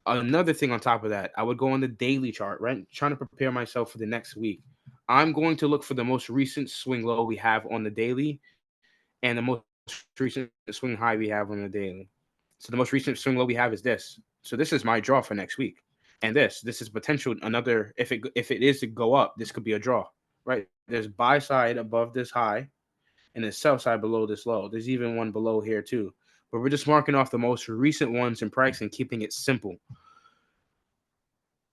Another thing on top of that, I would go on the daily chart, right? Trying to prepare myself for the next week. I'm going to look for the most recent swing low we have on the daily and the most recent swing high we have on the daily. So the most recent swing low we have is this. So this is my draw for next week. And this is potential another if it is to go up, this could be a draw, right? There's buy side above this high and the sell side below this low. There's even one below here too. But we're just marking off the most recent ones in price and keeping it simple.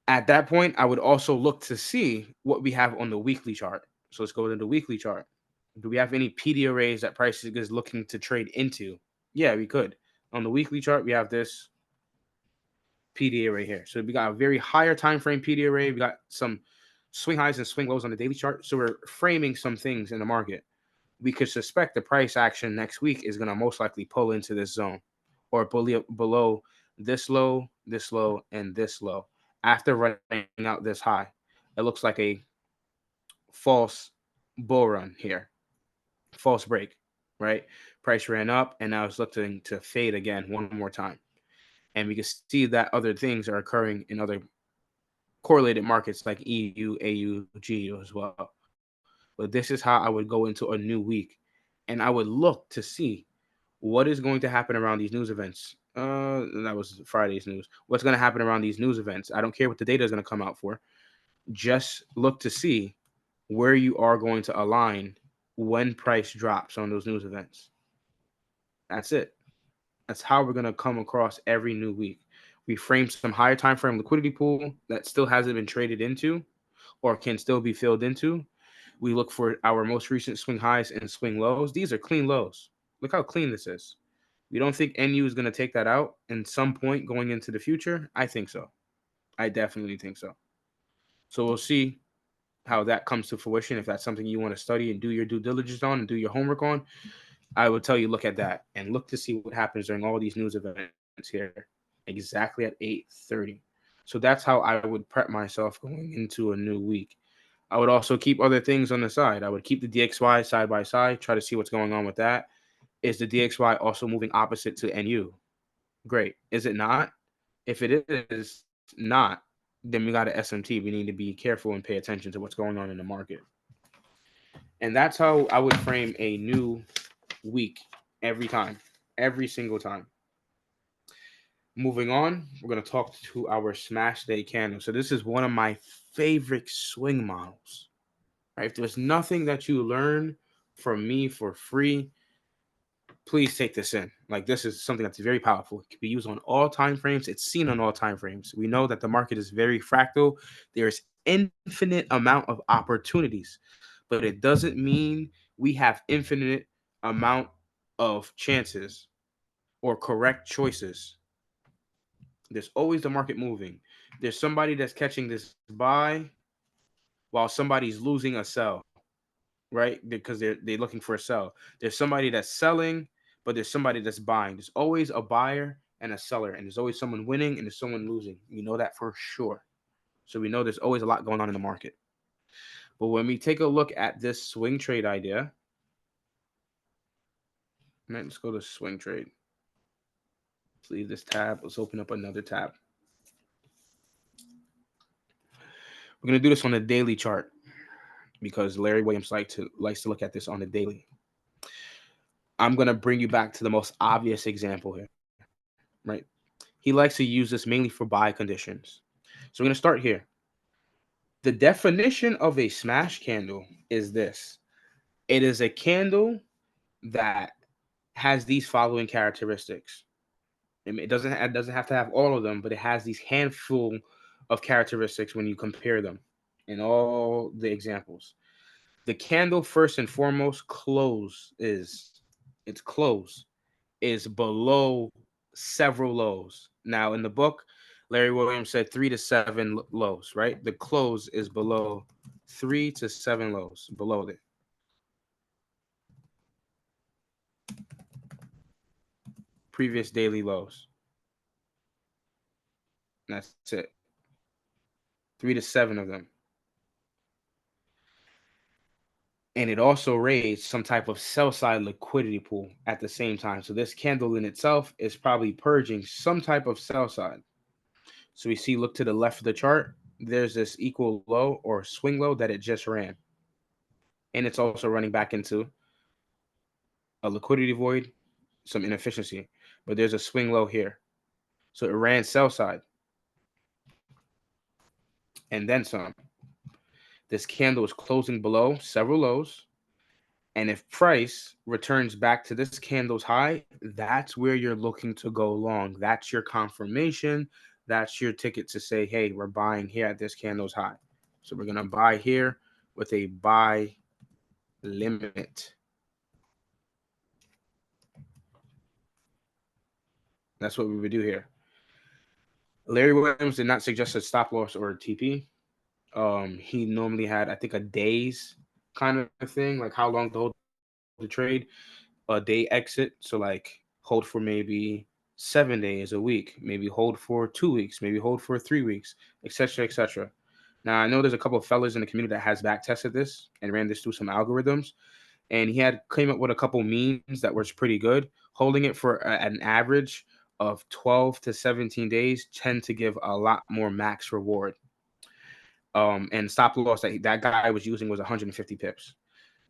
At that point, I would also look to see what we have on the weekly chart. So let's go to the weekly chart. Do we have any PD arrays that price is looking to trade into? Yeah, we could. On the weekly chart, we have this PD array here. So we got a very higher time frame PD array. We got some swing highs and swing lows on the daily chart. So we're framing some things in the market. We could suspect the price action next week is going to most likely pull into this zone or below this low, and this low after running out this high. It looks like a false bull run here, false break, right? Price ran up and now it's looking to fade again one more time. And we can see that other things are occurring in other correlated markets like EU, AU, GU as well. But this is how I would go into a new week. And I would look to see what is going to happen around these news events. That was Friday's news. What's going to happen around these news events? I don't care what the data is going to come out for. Just look to see where you are going to align when price drops on those news events. That's it. That's how we're going to come across every new week. We frame some higher time frame liquidity pool that still hasn't been traded into or can still be filled into. We look for our most recent swing highs and swing lows. These are clean lows. Look how clean this is. We don't think NU is going to take that out in some point going into the future. I think so. I definitely think so. So we'll see how that comes to fruition. If that's something you want to study and do your due diligence on and do your homework on, I would tell you look at that and look to see what happens during all these news events here exactly at 8:30. So that's how I would prep myself going into a new week. I would also keep other things on the side. I would keep the DXY side by side, try to see what's going on with that. Is the DXY also moving opposite to NU? Great. Is it not? If it is not, then we got an SMT. We need to be careful and pay attention to what's going on in the market. And that's how I would frame a new week every time, every single time. Moving on, we're going to talk to our smash day candle. So this is one of my favorite swing models. Right? If there's nothing that you learn from me for free, please take this in. Like, this is something that's very powerful. It can be used on all time frames. It's seen on all time frames. We know that the market is very fractal. There's infinite amount of opportunities, but it doesn't mean we have infinite amount of chances or correct choices. There's always the market moving. There's somebody that's catching this buy while somebody's losing a sell, right? Because they're looking for a sell. There's somebody that's selling, but there's somebody that's buying. There's always a buyer and a seller, and there's always someone winning and there's someone losing. We know that for sure. So we know there's always a lot going on in the market. But when we take a look at this swing trade idea, let's go to swing trade. Let's leave this tab. Let's open up another tab. We're going to do this on the daily chart. because Larry Williams likes to look at this on the daily. I'm gonna bring you back to the most obvious example here, right? He likes to use this mainly for buy conditions. So we're gonna start here. The definition of a smash candle is this. It is a candle that has these following characteristics. It doesn't have to have all of them, but it has these handful of characteristics when you compare them in all the examples. The candle, first and foremost, its close is below several lows. Now, in the book, Larry Williams said 3 to 7 lows, right? The close is below 3 to 7 lows, below it. Previous daily lows. That's it. 3 to 7 of them. And it also raised some type of sell side liquidity pool at the same time. So this candle in itself is probably purging some type of sell side. So we see, look to the left of the chart, there's this equal low or swing low that it just ran. And it's also running back into a liquidity void, some inefficiency. But there's a swing low here. So it ran sell side. And then some. This candle is closing below several lows. And if price returns back to this candle's high, that's where you're looking to go long. That's your confirmation. That's your ticket to say, hey, we're buying here at this candle's high. So we're going to buy here with a buy limit. That's what we would do here. Larry Williams did not suggest a stop loss or a TP. He normally had, I think, a day's kind of thing, like how long to hold the trade, a day exit. So like hold for maybe 7 days, a week, maybe hold for 2 weeks, maybe hold for 3 weeks, etc., etc. Now I know there's a couple of fellas in the community that has back tested this and ran this through some algorithms, and he had came up with a couple means that was pretty good. Holding it for an average of 12 to 17 days tend to give a lot more max reward. And stop loss that guy was using was 150 pips.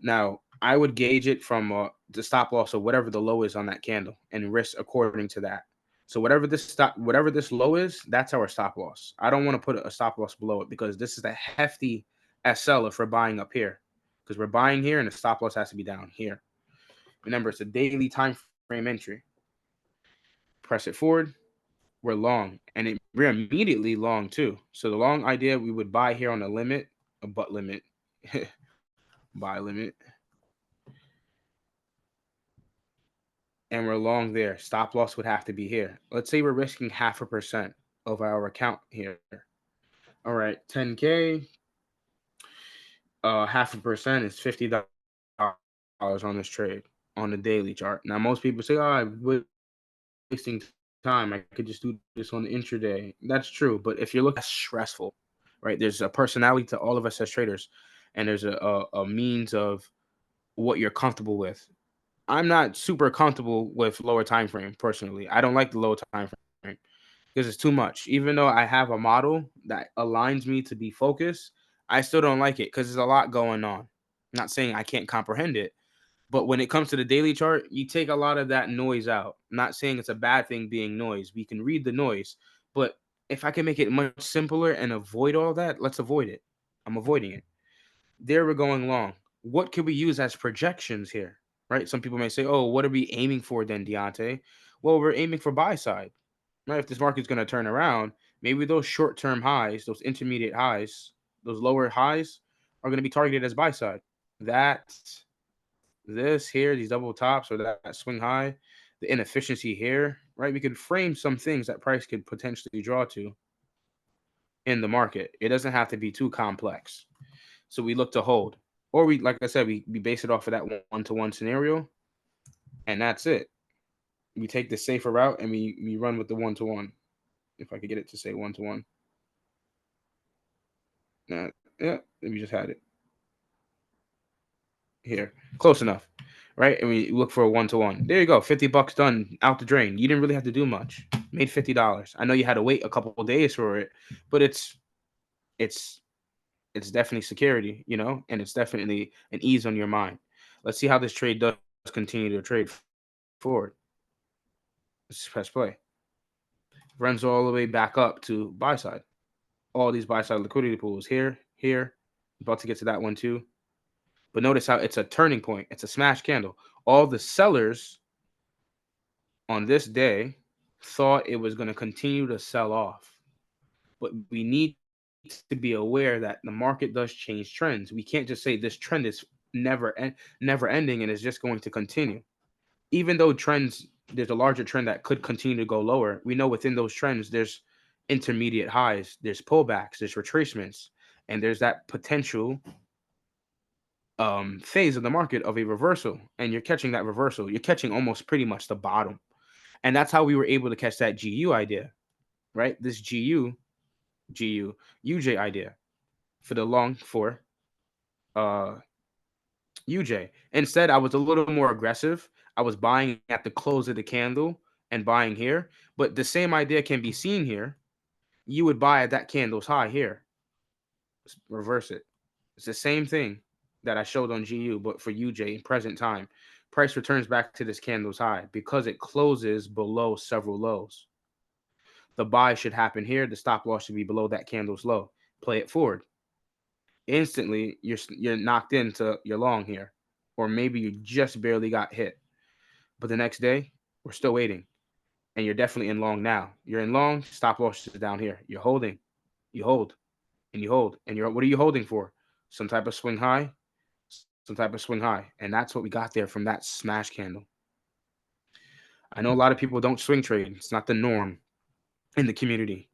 Now, I would gauge it from the stop loss of whatever the low is on that candle and risk according to that. So whatever this low is, that's our stop loss. I don't want to put a stop loss below it because this is a hefty SL if we're buying up here, because we're buying here and the stop loss has to be down here. Remember, it's a daily time frame entry. Press it forward. We're long, and we're immediately long too. So the long idea, we would buy here on a limit, a butt limit, buy limit. And we're long there. Stop loss would have to be here. Let's say we're risking 0.5% of our account here. All right, 10K, 0.5% is $50 on this trade on the daily chart. Now, most people say, oh, I'm wasting time. I could just do this on the intraday. That's true. But if you're looking at stressful, right, there's a personality to all of us as traders, and there's a means of what you're comfortable with. I'm not super comfortable with lower time frame personally. I don't like the lower time frame because it's too much. Even though I have a model that aligns me to be focused, I still don't like it because there's a lot going on. I'm not saying I can't comprehend it, but when it comes to the daily chart, you take a lot of that noise out. I'm not saying it's a bad thing being noise. We can read the noise, but if I can make it much simpler and avoid all that, let's avoid it. I'm avoiding it. There we're going long. What can we use as projections here? Right? Some people may say, oh, what are we aiming for then, Deontay? Well, we're aiming for buy side. Right? If this market's going to turn around, maybe those short-term highs, those intermediate highs, those lower highs are going to be targeted as buy side. This here, these double tops or that swing high, the inefficiency here, right? We could frame some things that price could potentially draw to in the market. It doesn't have to be too complex. So we look to hold. Or we, like I said, we base it off of that one-to-one scenario, and that's it. We take the safer route and we run with the one-to-one. If I could get it to say one-to-one. Yeah, we just had it. Here. Close enough. Right? And we look for a one-to-one. There you go. $50 done out the drain. You didn't really have to do much. Made $50. I know you had to wait a couple of days for it, but it's It's definitely security, and it's definitely an ease on your mind. Let's see how this trade does continue to trade forward. Let's press play. Runs all the way back up to buy side. All these buy side liquidity pools here. About to get to that one too. But notice how it's a turning point. It's a smash candle. All the sellers on this day thought it was going to continue to sell off. But we need to be aware that the market does change trends. We can't just say this trend is never ending and is just going to continue. Even though there's a larger trend that could continue to go lower, we know within those trends there's intermediate highs, there's pullbacks, there's retracements, and there's that potential phase of the market of a reversal. And you're catching that reversal. You're catching almost pretty much the bottom. And that's how we were able to catch that GU idea, right? This UJ idea for the long for UJ. Instead, I was a little more aggressive. I was buying at the close of the candle and buying here. But the same idea can be seen here. You would buy at that candle's high here. Let's reverse it. It's the same thing that I showed on GU, but for UJ in present time. Price returns back to this candle's high because it closes below several lows. The buy should happen here. The stop loss should be below that candle's low. Play it forward. Instantly, you're knocked into your long here, or maybe you just barely got hit. But the next day, we're still waiting, and you're definitely in long now. You're in long. Stop loss is down here. You're holding. You hold, and you hold, and what are you holding for? Some type of swing high, and that's what we got there from that smash candle. I know a lot of people don't swing trade. It's not the norm in the community,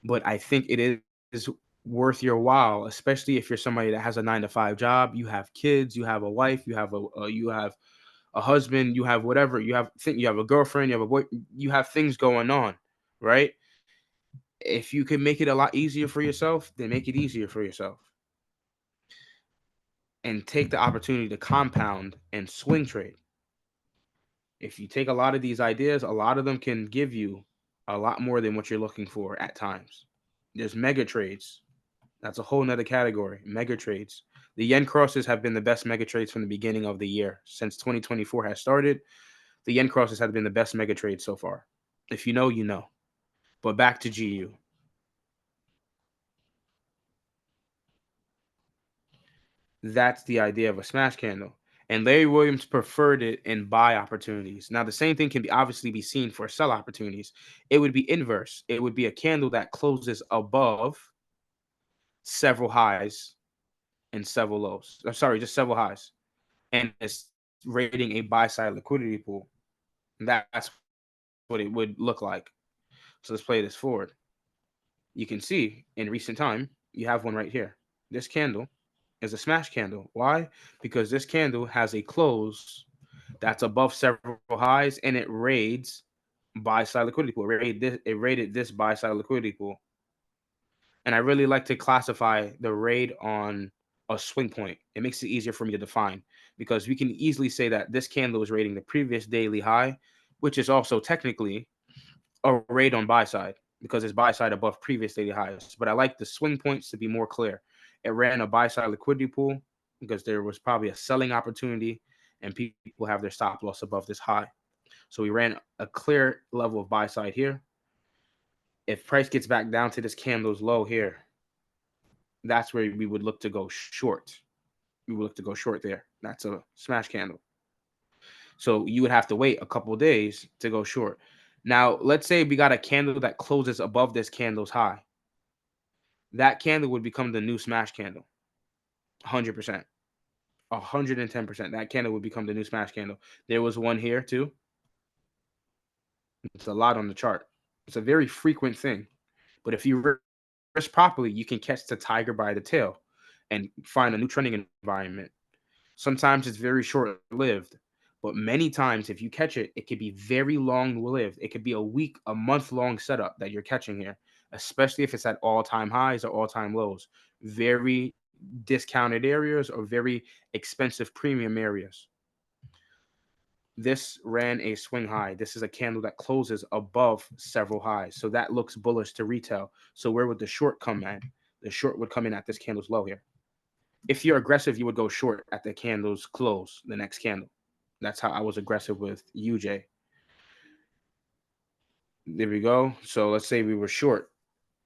but I think it is worth your while, especially if you're somebody that has a 9 to 5 job, you have kids, you have a wife, you have a husband, you have whatever, you have a girlfriend, you have a boy, you have things going on, right? If you can make it a lot easier for yourself, then make it easier for yourself. And take the opportunity to compound and swing trade. If you take a lot of these ideas, a lot of them can give you a lot more than what you're looking for at times. There's mega trades. That's a whole nother category. Mega trades. The yen crosses have been the best mega trades from the beginning of the year. Since 2024 has started, the yen crosses have been the best mega trade so far. If you know, you know. But back to GU. That's the idea of a smash candle. And Larry Williams preferred it in buy opportunities. Now, the same thing can obviously be seen for sell opportunities. It would be inverse. It would be a candle that closes above several highs and several lows. Sorry, just several highs. And it's rating a buy side liquidity pool. That's what it would look like. So let's play this forward. You can see in recent time, you have one right here. This candle is a smash candle. Why? Because this candle has a close that's above several highs and it raids buy side liquidity pool. It rated this buy side liquidity pool. And I really like to classify the raid on a swing point. It makes it easier for me to define because we can easily say that this candle is rating the previous daily high, which is also technically a raid on buy side because it's buy side above previous daily highs. But I like the swing points to be more clear. It ran a buy side liquidity pool because there was probably a selling opportunity and people have their stop loss above this high. So we ran a clear level of buy side here. If price gets back down to this candle's low here, that's where we would look to go short. We would look to go short there. That's a smash candle. So you would have to wait a couple of days to go short. Now, let's say we got a candle that closes above this candle's high. That candle would become the new smash candle. 100%. 110%. That candle would become the new smash candle. There was one here too. It's a lot on the chart. It's a very frequent thing. But if you risk properly, you can catch the tiger by the tail and find a new trending environment. Sometimes it's very short lived, but many times if you catch it, it could be very long lived. It could be a week, a month long setup that you're catching here, especially if it's at all time highs or all time lows. Very discounted areas or very expensive premium areas. This ran a swing high. This is a candle that closes above several highs. So that looks bullish to retail. So where would the short come in? The short would come in at this candle's low here. If you're aggressive, you would go short at the candle's close, the next candle. That's how I was aggressive with UJ. There we go. So let's say we were short.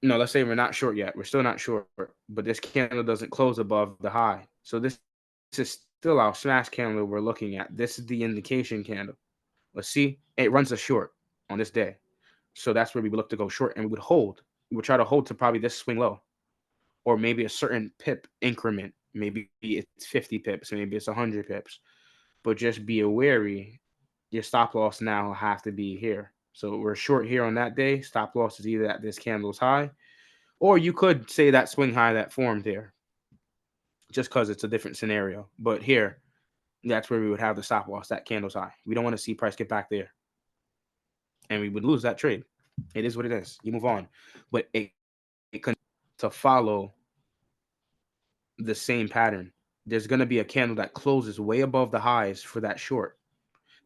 No, let's say we're not short yet. We're still not short, but this candle doesn't close above the high. So this is still our smash candle we're looking at. This is the indication candle. Let's see. It runs a short on this day. So that's where we would look to go short, and we would hold. We would try to hold to probably this swing low, or maybe a certain pip increment. Maybe it's 50 pips, maybe it's 100 pips. But just be wary. Your stop loss now will have to be here. So we're short here on that day. Stop loss is either at this candle's high, or you could say that swing high that formed there, just because it's a different scenario. But here, that's where we would have the stop loss, that candle's high. We don't want to see price get back there, and we would lose that trade. It is what it is. You move on. But it can to follow the same pattern. There's going to be a candle that closes way above the highs for that short.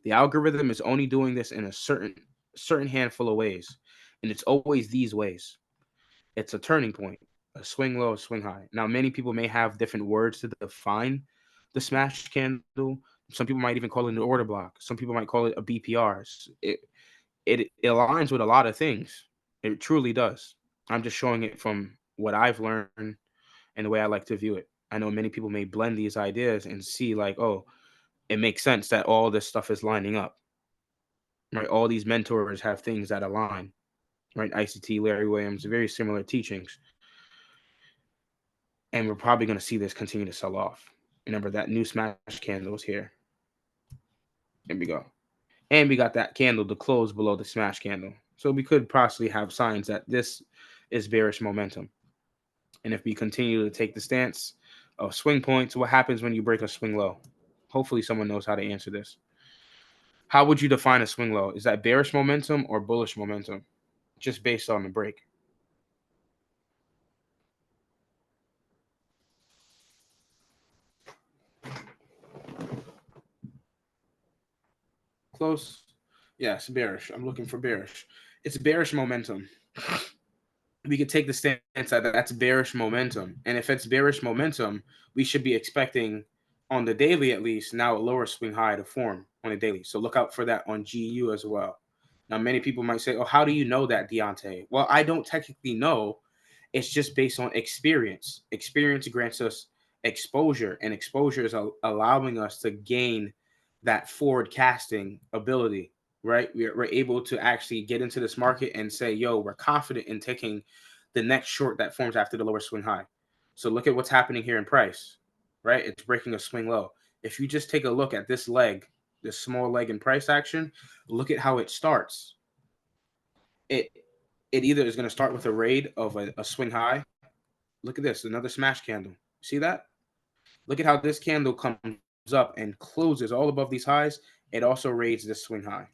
The algorithm is only doing this in a certain handful of ways, and it's always these ways. It's a turning point, a swing low, a swing high. Now, many people may have different words to define the smash candle. Some people might even call it an order block. Some people might call it a BPR. It aligns with a lot of things. It truly does. I'm just showing it from what I've learned and the way I like to view it. I know many people may blend these ideas and see like, oh, it makes sense that all this stuff is lining up, right? All these mentors have things that align, right? ICT, Larry Williams, very similar teachings. And we're probably going to see this continue to sell off. Remember that new smash candle is here. Here we go. And we got that candle to close below the smash candle. So we could possibly have signs that this is bearish momentum. And if we continue to take the stance of swing points, what happens when you break a swing low? Hopefully someone knows how to answer this. How would you define a swing low? Is that bearish momentum or bullish momentum? Just based on the break. Close. Yes, bearish. I'm looking for bearish. It's bearish momentum. We could take the stance that that's bearish momentum. And if it's bearish momentum, we should be expecting on the daily at least now a lower swing high to form on a daily. So look out for that on GU as well. Now, many people might say, oh, how do you know that, Deontay? Well, I don't technically know. It's just based on experience. Experience grants us exposure, and exposure is allowing us to gain that forward casting ability, right? We're able to actually get into this market and say, yo, we're confident in taking the next short that forms after the lower swing high. So look at what's happening here in price, right? It's breaking a swing low. If you just take a look at this leg, this small leg in price action, look at how it starts. It either is going to start with a raid of a swing high. Look at this, another smash candle. See that? Look at how this candle comes up and closes all above these highs. It also raids this swing high.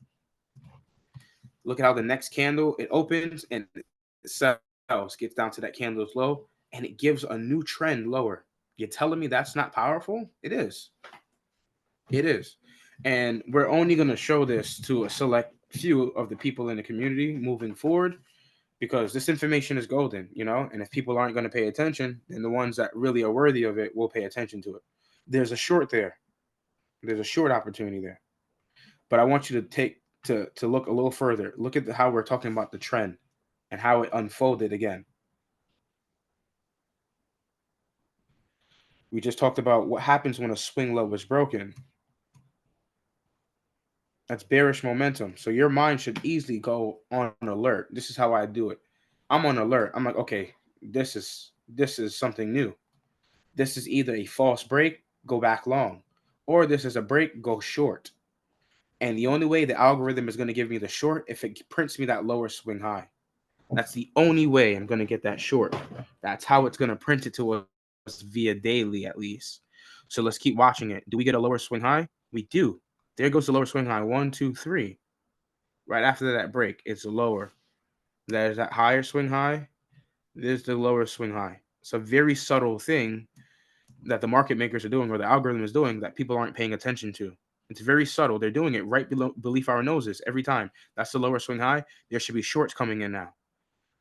Look at how the next candle, it opens and it sells, gets down to that candle's low, and it gives a new trend lower. You're telling me that's not powerful? It is. It is. And we're only going to show this to a select few of the people in the community moving forward, because this information is golden, and if people aren't going to pay attention, then the ones that really are worthy of it will pay attention to it. There's a short there. There's a short opportunity there. But I want you to look a little further. Look at how we're talking about the trend and how it unfolded again. We just talked about what happens when a swing low is broken. That's bearish momentum. So your mind should easily go on alert. This is how I do it. I'm on alert. I'm like, okay, this is something new. This is either a false break, go back long, or this is a break, go short. And the only way the algorithm is going to give me the short if it prints me that lower swing high. That's the only way I'm going to get that short. That's how it's going to print it to us via daily at least. So let's keep watching it. Do we get a lower swing high? We do. There goes the lower swing high. 1, 2, 3. Right after that break, it's lower. There's that higher swing high. There's the lower swing high. It's a very subtle thing that the market makers are doing, or the algorithm is doing, that people aren't paying attention to. It's very subtle. They're doing it right beneath our noses every time. That's the lower swing high. There should be shorts coming in now.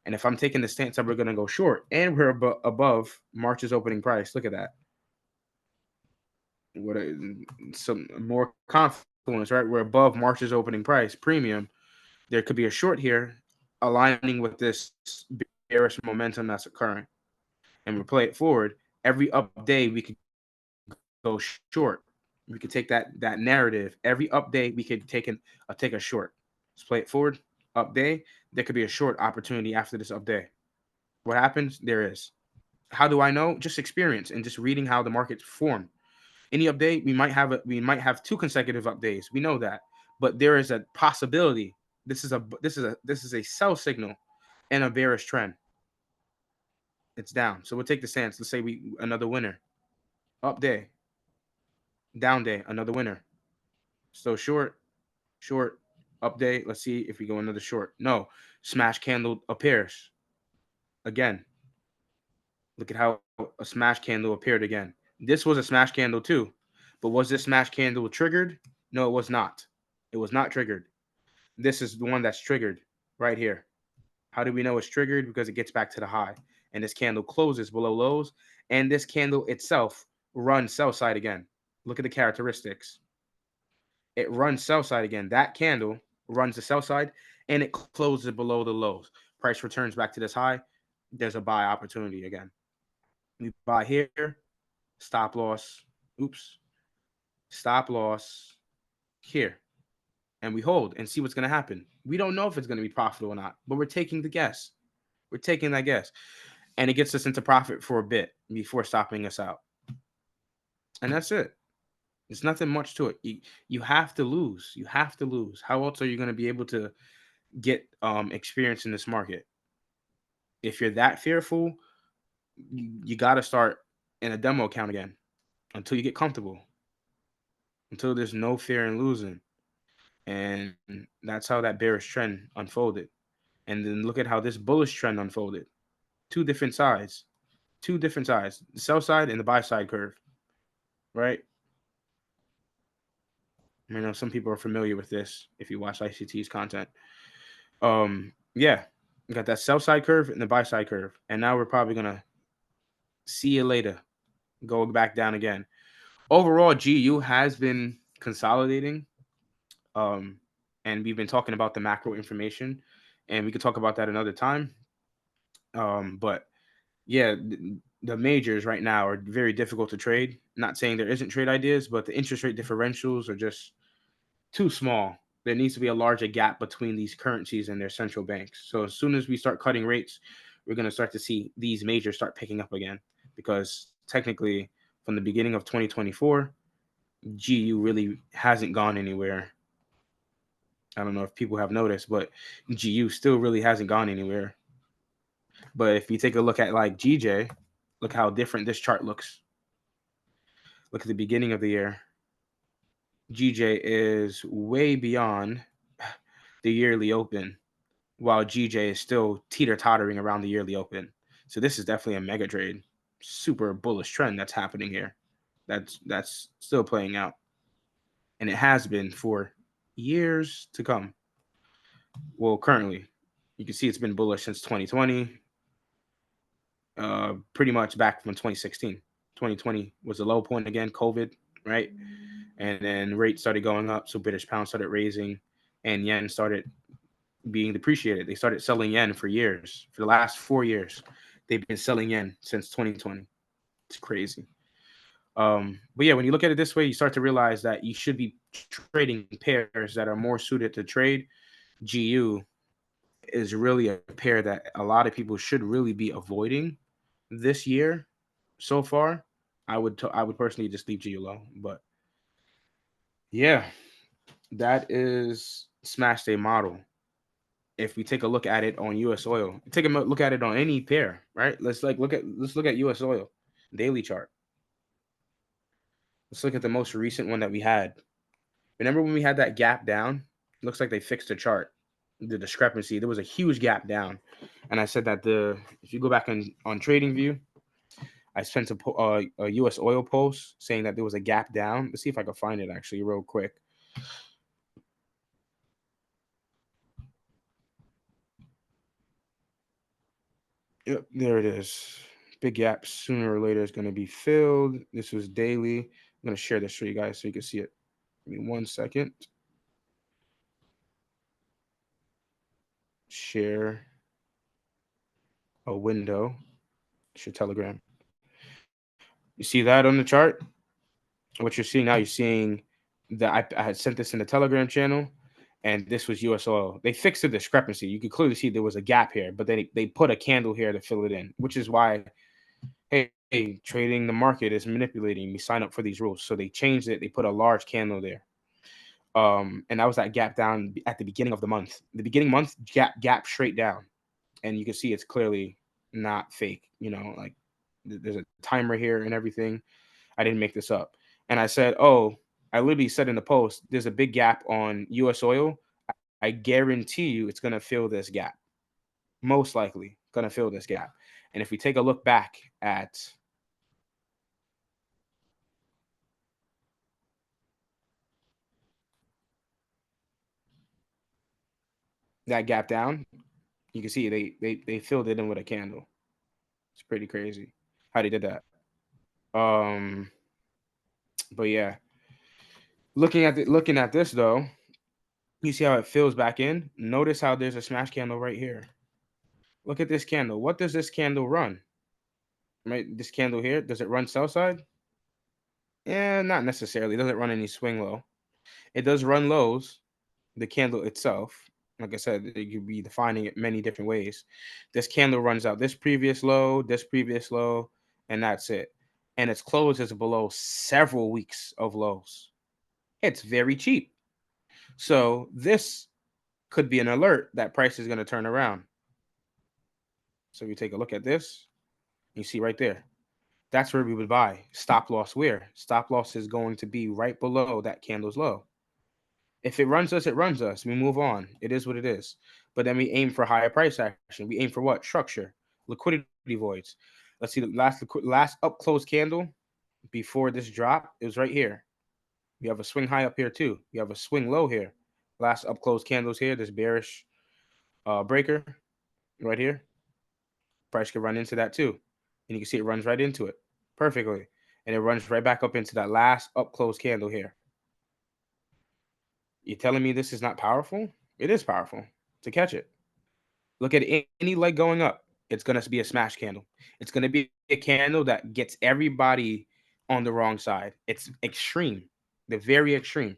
And if I'm taking the stance that we're going to go short and we're above March's opening price, look at that. Some more confluence, right? We're above March's opening price premium. There could be a short here aligning with this bearish momentum that's occurring. And we play it forward. Every up day we could go short. We could take that narrative. Every up day we could take a short. Let's play it forward. Up day, there could be a short opportunity after this up day. What happens? There is. How do I know? Just experience and just reading how the markets form. Any update, we might have 2 consecutive up days. We know that, but there is a possibility. This is a sell signal and a bearish trend. It's down, so we'll take the stance. Let's say another winner. Up day, down day, another winner. So short, up day. Let's see if we go another short. No, smash candle appears again. Look at how a smash candle appeared again. This was a smash candle too. But was this smash candle triggered? No, it was not. It was not triggered. This is the one that's triggered right here. How do we know it's triggered? Because it gets back to the high. And this candle closes below lows. And this candle itself runs sell side again. Look at the characteristics. It runs sell side again. That candle runs the sell side and it closes below the lows. Price returns back to this high. There's a buy opportunity again. We buy here, stop loss. Oops. Stop loss here. And we hold and see what's going to happen. We don't know if it's going to be profitable or not, but we're taking the guess. We're taking that guess. And it gets us into profit for a bit before stopping us out. And that's it. There's nothing much to it. You have to lose. You have to lose. How else are you going to be able to get experience in this market? If you're that fearful, you got to start in a demo account again until you get comfortable, until there's no fear in losing. And that's how that bearish trend unfolded. And then look at how this bullish trend unfolded. Two different sides. The sell side and the buy side curve. Right? I know some people are familiar with this if you watch ICT's content. Yeah. We got that sell side curve and the buy side curve. And now we're probably gonna see you later. Go back down again. Overall, GU has been consolidating. And we've been talking about the macro information, and we could talk about that another time. But yeah, the majors right now are very difficult to trade. Not saying there isn't trade ideas, but the interest rate differentials are just too small. There needs to be a larger gap between these currencies and their central banks. So as soon as we start cutting rates, we're going to start to see these majors start picking up again, because technically from the beginning of 2024, GU really hasn't gone anywhere. I don't know if people have noticed, but GU still really hasn't gone anywhere. But if you take a look at like GJ, look how different this chart looks. Look at the beginning of the year. GJ is way beyond the yearly open, while GJ is still teeter-tottering around the yearly open. So this is definitely a mega trade. Super bullish trend that's happening here. That's still playing out. And it has been for years to come. Well, currently, you can see it's been bullish since 2020. Pretty much back from 2016. 2020 was the low point again, COVID, right? And then rates started going up, so British pound started raising, and yen started being depreciated. They started selling yen for years. For the last 4 years, they've been selling yen since 2020. It's crazy. But yeah, when you look at it this way, you start to realize that you should be trading pairs that are more suited to trade. GU is really a pair that a lot of people should really be avoiding this year so far. I would personally just leave GU low. But yeah, that is smash day model. If we take a look at it on US oil, take a look at it on any pair, right? Let's look at US oil daily chart. Let's look at the most recent one that we had. Remember when we had that gap down? It looks like they fixed the chart. The discrepancy. There was a huge gap down. And I said that if you go back on Trading View, I sent a US oil post saying that there was a gap down. Let's see if I can find it actually real quick. Yep, there it is. Big gap sooner or later is going to be filled. This was daily. I'm going to share this for you guys so you can see it. Give me 1 second. Share a window. It's your Telegram. You see that on the chart? What you're seeing now, you're seeing that I had sent this in the Telegram channel, and this was US oil. They fixed the discrepancy. You could clearly see there was a gap here, but then they put a candle here to fill it in, which is why, hey, trading the market is manipulating. We sign up for these rules. So they changed it. They put a large candle there. And that was that gap down at the beginning of the month. The beginning month gap straight down. And you can see it's clearly not fake. Like there's a timer here and everything. I didn't make this up. And I said, I literally said in the post, there's a big gap on US oil. I guarantee you it's going to fill this gap. Most likely going to fill this gap. And if we take a look back at that gap down, you can see they filled it in with a candle. It's pretty crazy how they did that. But yeah, looking at this though, you see how it fills back in. Notice how there's a smash candle right here. Look at this candle. What does this candle run? Right, this candle here, does it run sell side? Yeah, not necessarily. It doesn't run any swing low. It does run lows. The candle itself, like I said, you could be defining it many different ways. This candle runs out this previous low, and that's it. And its close is below several weeks of lows. It's very cheap. So this could be an alert that price is going to turn around. So if you take a look at this, you see right there. That's where we would buy. Stop loss where? Stop loss is going to be right below that candle's low. If it runs us, it runs us. We move on. It is what it is. But then we aim for higher price action. We aim for what? Structure, liquidity voids. Let's see the last up close candle before this drop. It was right here. We have a swing high up here too. We have a swing low here. Last up close candles here. This bearish breaker right here. Price could run into that too, and you can see it runs right into it perfectly, and it runs right back up into that last up close candle here. You're telling me this is not powerful? It is powerful to catch it. Look at any leg going up. It's going to be a smash candle. It's going to be a candle that gets everybody on the wrong side. It's extreme. They're very extreme.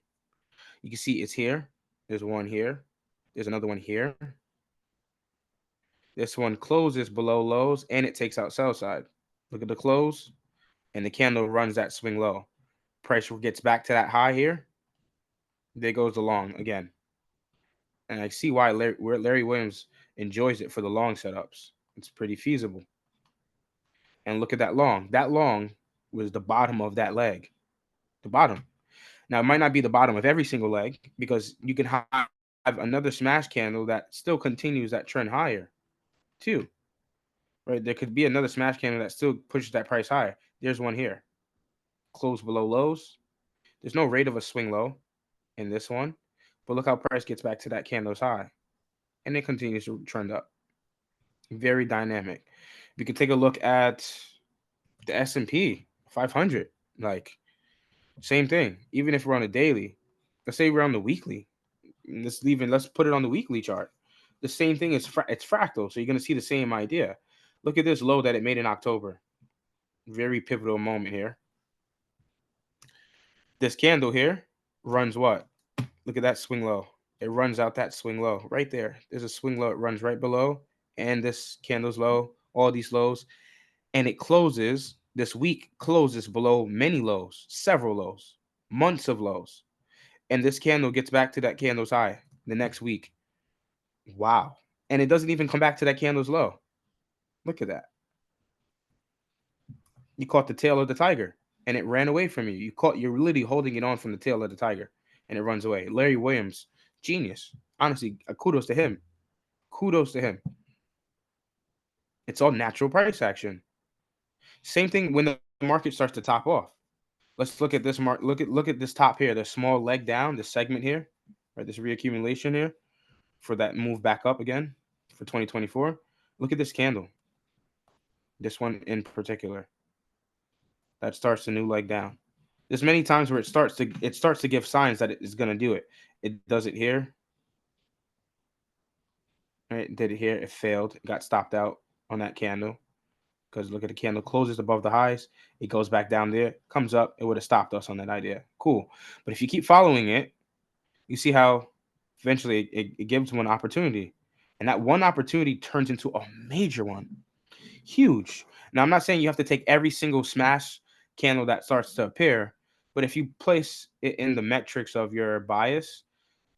You can see it's here. There's one here. There's another one here. This one closes below lows, and it takes out sell side. Look at the close, and the candle runs that swing low. Price gets back to that high here. There goes the long again. And I see why Larry Williams enjoys it for the long setups. It's pretty feasible. And look at that long. That long was the bottom of that leg. The bottom. Now, it might not be the bottom of every single leg because you can have another smash candle that still continues that trend higher too. Right? There could be another smash candle that still pushes that price higher. There's one here. Close below lows. There's no rate of a swing low in this one. But look how price gets back to that candle's high. And it continues to trend up. Very dynamic. We could take a look at the S&P 500. Like, same thing. Even if we're on a daily, let's say we're on the weekly. Let's put it on the weekly chart. The same thing is it's fractal, so you're going to see the same idea. Look at this low that it made in October. Very pivotal moment here. This candle here runs what? Look at that swing low. It runs out that swing low right there. There's a swing low. It runs right below, and this candle's low, all these lows, and it closes. This week closes below many lows, several lows, months of lows, and this candle gets back to that candle's high the next week. Wow. And it doesn't even come back to that candle's low. Look at that. You caught the tail of the tiger and it ran away from you. You're literally holding it on from the tail of the tiger and it runs away. Larry Williams, genius. Honestly, kudos to him. Kudos to him. It's all natural price action. Same thing when the market starts to top off. Let's look at this look at this top here, the small leg down, this segment here, right? This reaccumulation here for that move back up again for 2024. Look at this candle. This one in particular. That starts a new leg down. There's many times where it starts to give signs that it is gonna do it. It does it here. Right? Did it here? It failed. It got stopped out on that candle. Because look at the candle closes above the highs. It goes back down there, comes up. It would have stopped us on that idea. Cool. But if you keep following it, you see how eventually it gives one opportunity. And that one opportunity turns into a major one. Huge. Now, I'm not saying you have to take every single smash candle that starts to appear, but if you place it in the metrics of your bias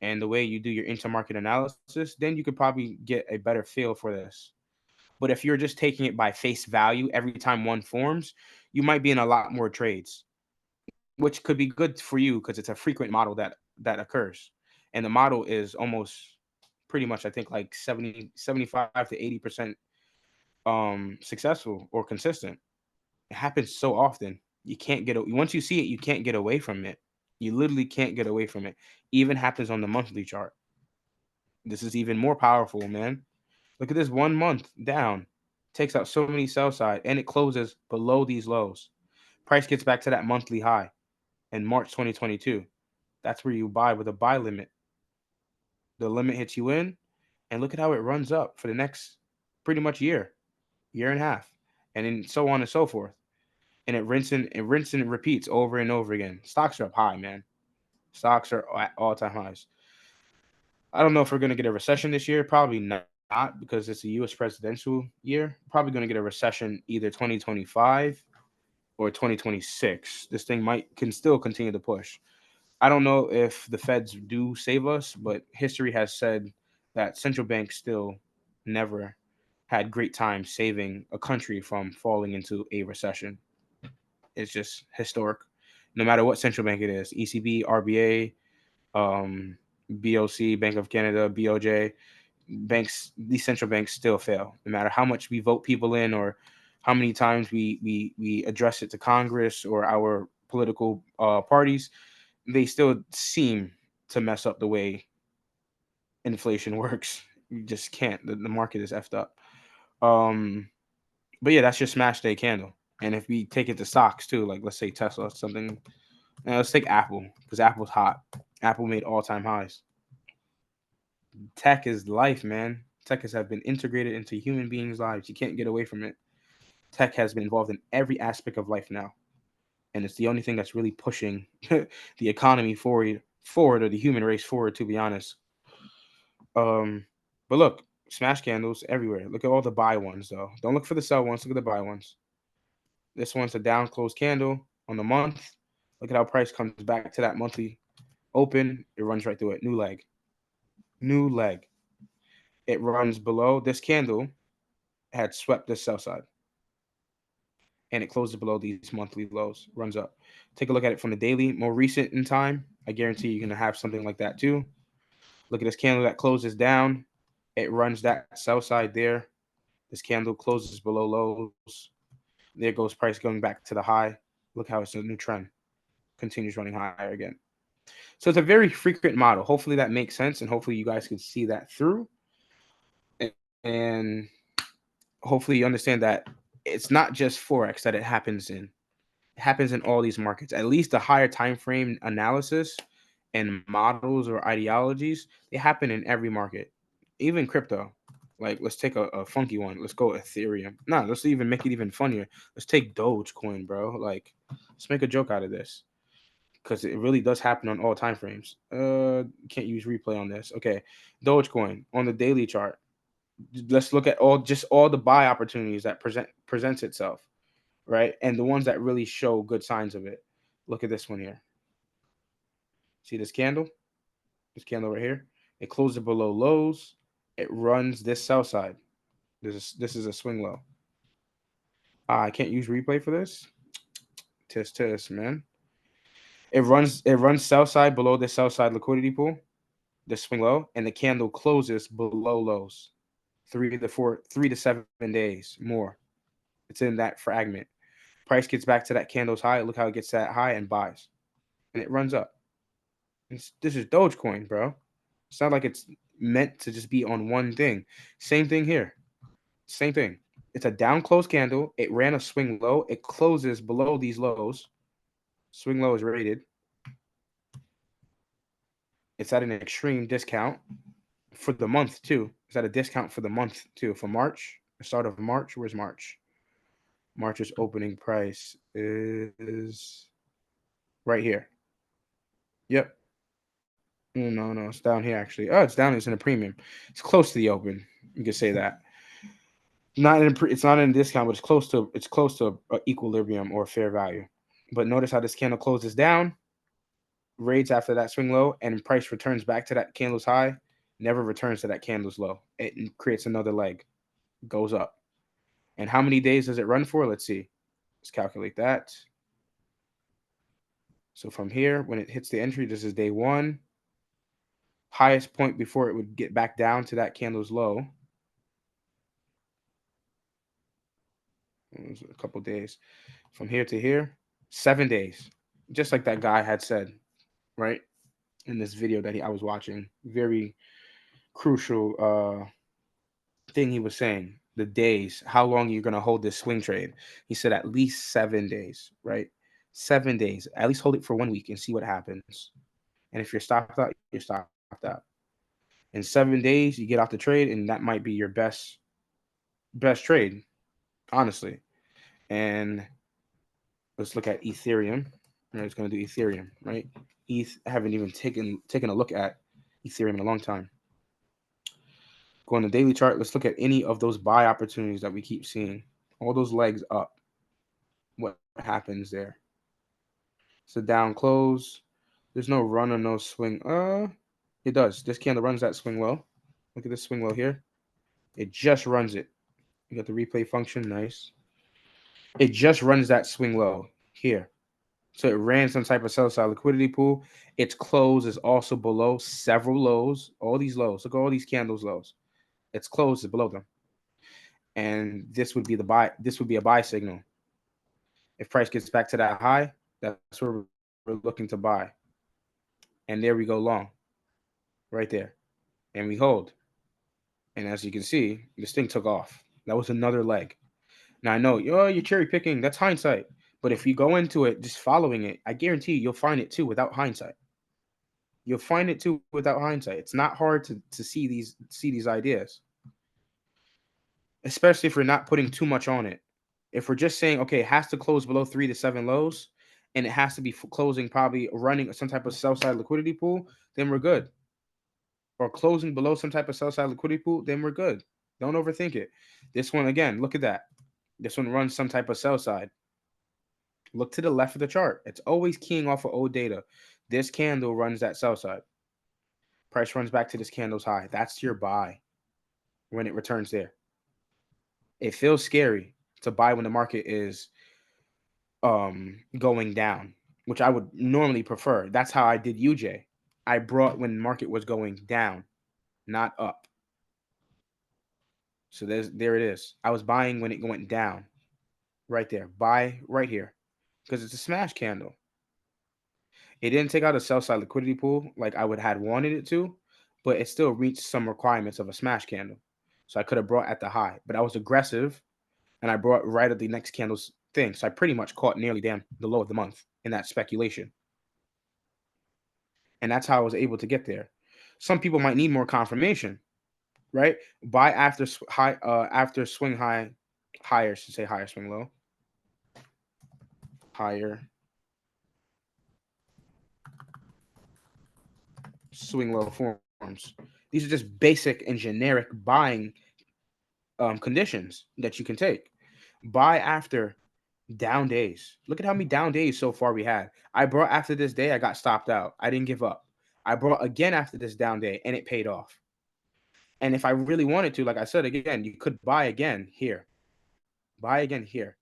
and the way you do your intermarket analysis, then you could probably get a better feel for this. But if you're just taking it by face value every time one forms, you might be in a lot more trades, which could be good for you because it's a frequent model that occurs. And the model is almost pretty much, I think, like 75 to 80% successful or consistent. It happens so often. You can't get once you see it, you can't get away from it. You literally can't get away from it. Even happens on the monthly chart. This is even more powerful, man. Look at this 1 month down. Takes out so many sell side and it closes below these lows. Price gets back to that monthly high in March 2022. That's where you buy with a buy limit. The limit hits you in, and look at how it runs up for the next pretty much year and a half, and then so on and so forth. And it repeats over and over again. Stocks are up high, man. Stocks are at all-time highs. I don't know if we're gonna get a recession this year. Probably not because it's a U.S. presidential year. Probably gonna get a recession either 2025 or 2026. This thing might can still continue to push. I don't know if the feds do save us, but history has said that central banks still never had great time saving a country from falling into a recession. It's just historic. No matter what central bank it is, ECB, RBA, um, BOC, Bank of Canada, BOJ, banks, these central banks still fail. No matter how much we vote people in or how many times we address it to Congress or our political parties, they still seem to mess up the way inflation works. You just can't. The market is effed up. Um, but yeah, that's your smash day candle. And if we take it to stocks too, like let's say Tesla, something. Let's take Apple because Apple's hot. Apple made all-time highs. Tech is life, man. Tech has been integrated into human beings' lives. You can't get away from it. Tech has been involved in every aspect of life now, and it's the only thing that's really pushing the economy forward, or the human race forward. To be honest, um, but look, smash candles everywhere. Look at all the buy ones, though. Don't look for the sell ones. Look at the buy ones. This one's a down closed candle on the month. Look at how price comes back to that monthly open. It runs right through it. New leg. New leg. It runs below this candle had swept this sell side and it closes below these monthly lows, runs up. Take a look at it from the daily, more recent in time. I guarantee you're going to have something like that too. Look at this candle that closes down. It runs that sell side there. This candle closes below lows. There goes price going back to the high. Look how it's a new trend. Continues running higher again. So it's a very frequent model. Hopefully that makes sense, and hopefully you guys can see that through. And hopefully you understand that it's not just Forex that it happens in. It happens in all these markets. At least the higher time frame analysis and models or ideologies, they happen in every market. Even crypto. Like let's take a funky one. Let's go Ethereum. Nah, let's even make it even funnier. Let's take Dogecoin, bro. Like let's make a joke out of this. Because it really does happen on all time frames. Can't use replay on this. Okay. Dogecoin on the daily chart. Let's look at all the buy opportunities that presents itself, right? And the ones that really show good signs of it. Look at this one here. See this candle? This candle right here. It closes below lows. It runs this sell side. This is a swing low. I can't use replay for this. Tisk, man. It runs sell side below the sell side liquidity pool, the swing low, and the candle closes below lows. 3 to 7 days more. It's in that fragment. Price gets back to that candle's high. Look how it gets that high and buys, and it runs up. This is Dogecoin, bro. It's not like it's meant to just be on one thing. Same thing here. Same thing. It's a down close candle. It ran a swing low. It closes below these lows. Swing low is rated. It's at an extreme discount for the month too. It's at a discount for the month too. For March, the start of March. Where's March? March's opening price is right here. Yep. No, it's down here actually. Oh, it's down. It's in a premium. It's close to the open. You could say that. It's not in a discount, but it's close to equilibrium or fair value. But notice how this candle closes down, raids after that swing low, and price returns back to that candle's high. Never returns to that candle's low. It creates another leg, goes up. And how many days does it run for? Let's see. Let's calculate that. So from here, when it hits the entry, this is day one. Highest point before it would get back down to that candle's low. It was a couple days. From here to here, 7 days. Just like that guy had said, right? In this video that I was watching. Very crucial thing he was saying. The days, how long you're going to hold this swing trade. He said at least 7 days, right? 7 days. At least hold it for 1 week and see what happens. And if you're stopped out, you're stopped out. In 7 days, you get off the trade, and that might be your best trade, honestly. And let's look at Ethereum. I'm just going to do Ethereum, right? I haven't even taken a look at Ethereum in a long time. Go on the daily chart. Let's look at any of those buy opportunities that we keep seeing. All those legs up. What happens there? It's a down close. There's no run or no swing. It does. This candle runs that swing low. Look at this swing low here. It just runs it. You got the replay function. Nice. It just runs that swing low here. So it ran some type of sell-side liquidity pool. Its close is also below several lows. All these lows. Look at all these candles lows. Its close is below them. And this would be the buy. This would be a buy signal. If price gets back to that high, that's where we're looking to buy. And there we go long. Right there. And we hold. And as you can see, this thing took off. That was another leg. Now I know, you're cherry picking. That's hindsight. But if you go into it just following it, I guarantee you'll find it too without hindsight. You'll find it too without hindsight. It's not hard to see these ideas, especially if we're not putting too much on it. If we're just saying, okay, it has to close below 3 to 7 lows, and it has to be closing probably running some type of sell-side liquidity pool, then we're good. Or closing below some type of sell-side liquidity pool, then we're good. Don't overthink it. This one, again, look at that. This one runs some type of sell-side. Look to the left of the chart. It's always keying off of old data. This candle runs that sell side. Price runs back to this candle's high. That's your buy when it returns there. It feels scary to buy when the market is going down, which I would normally prefer. That's how I did UJ. I brought when the market was going down, not up. So there it is. I was buying when it went down. Right there. Buy right here. Because it's a smash candle. It didn't take out a sell-side liquidity pool like I would had wanted it to, but it still reached some requirements of a smash candle. So I could have brought at the high, but I was aggressive, and I brought right at the next candle's thing. So I pretty much caught nearly the low of the month in that speculation. And that's how I was able to get there. Some people might need more confirmation, right? Buy after high, after swing high, higher, should say higher, swing low, higher, swing low forms. These are just basic and generic buying conditions that you can take. Buy after down days. Look at how many down days so far we had. I brought after this day, I got stopped out. I didn't give up. I brought again after this down day, and it paid off. And if I really wanted to, like I said again, you could buy again here. Buy again here.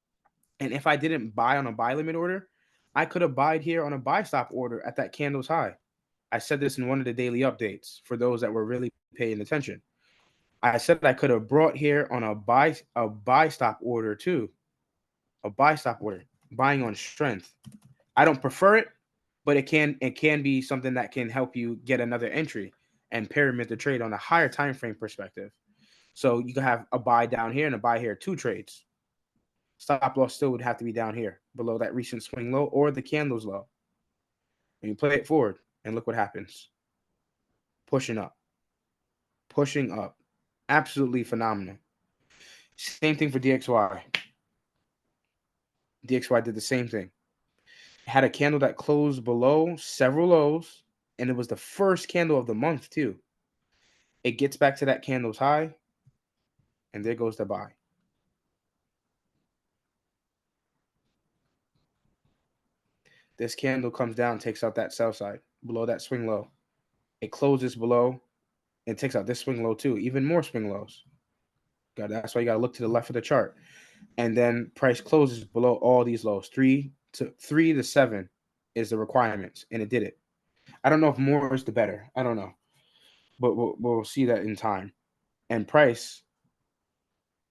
And if I didn't buy on a buy limit order, I could have buyed here on a buy stop order at that candle's high. I said this in one of the daily updates for those that were really paying attention. I said I could have brought here on a buy stop order too. A buy stop order, buying on strength. I don't prefer it, but it can be something that can help you get another entry and pyramid the trade on a higher time frame perspective. So you can have a buy down here and a buy here, 2 trades. Stop loss still would have to be down here below that recent swing low or the candle's low. And you play it forward and look what happens. Pushing up. Pushing up. Absolutely phenomenal. Same thing for DXY. DXY did the same thing. It had a candle that closed below several lows, and it was the first candle of the month too. It gets back to that candle's high, and there goes the buy. This candle comes down, takes out that sell side below that swing low. It closes below and takes out this swing low too, even more swing lows. That's why you got to look to the left of the chart. And then price closes below all these lows. 3 to 7 is the requirements, and it did it. I don't know if more is the better. I don't know, but we'll see that in time. And price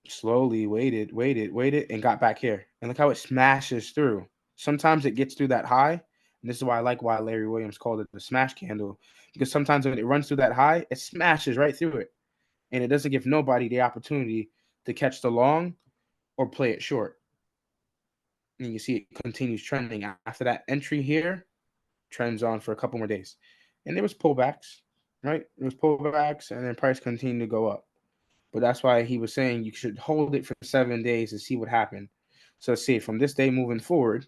slowly waited, and got back here. And look how it smashes through. Sometimes it gets through that high. And this is why I like why Larry Williams called it the smash candle. Because sometimes when it runs through that high, it smashes right through it. And it doesn't give nobody the opportunity to catch the long or play it short. And you see it continues trending. After that entry here, trends on for a couple more days. And there was pullbacks, right? There was pullbacks, and then price continued to go up. But that's why he was saying you should hold it for 7 days to see what happened. So let's see, from this day moving forward,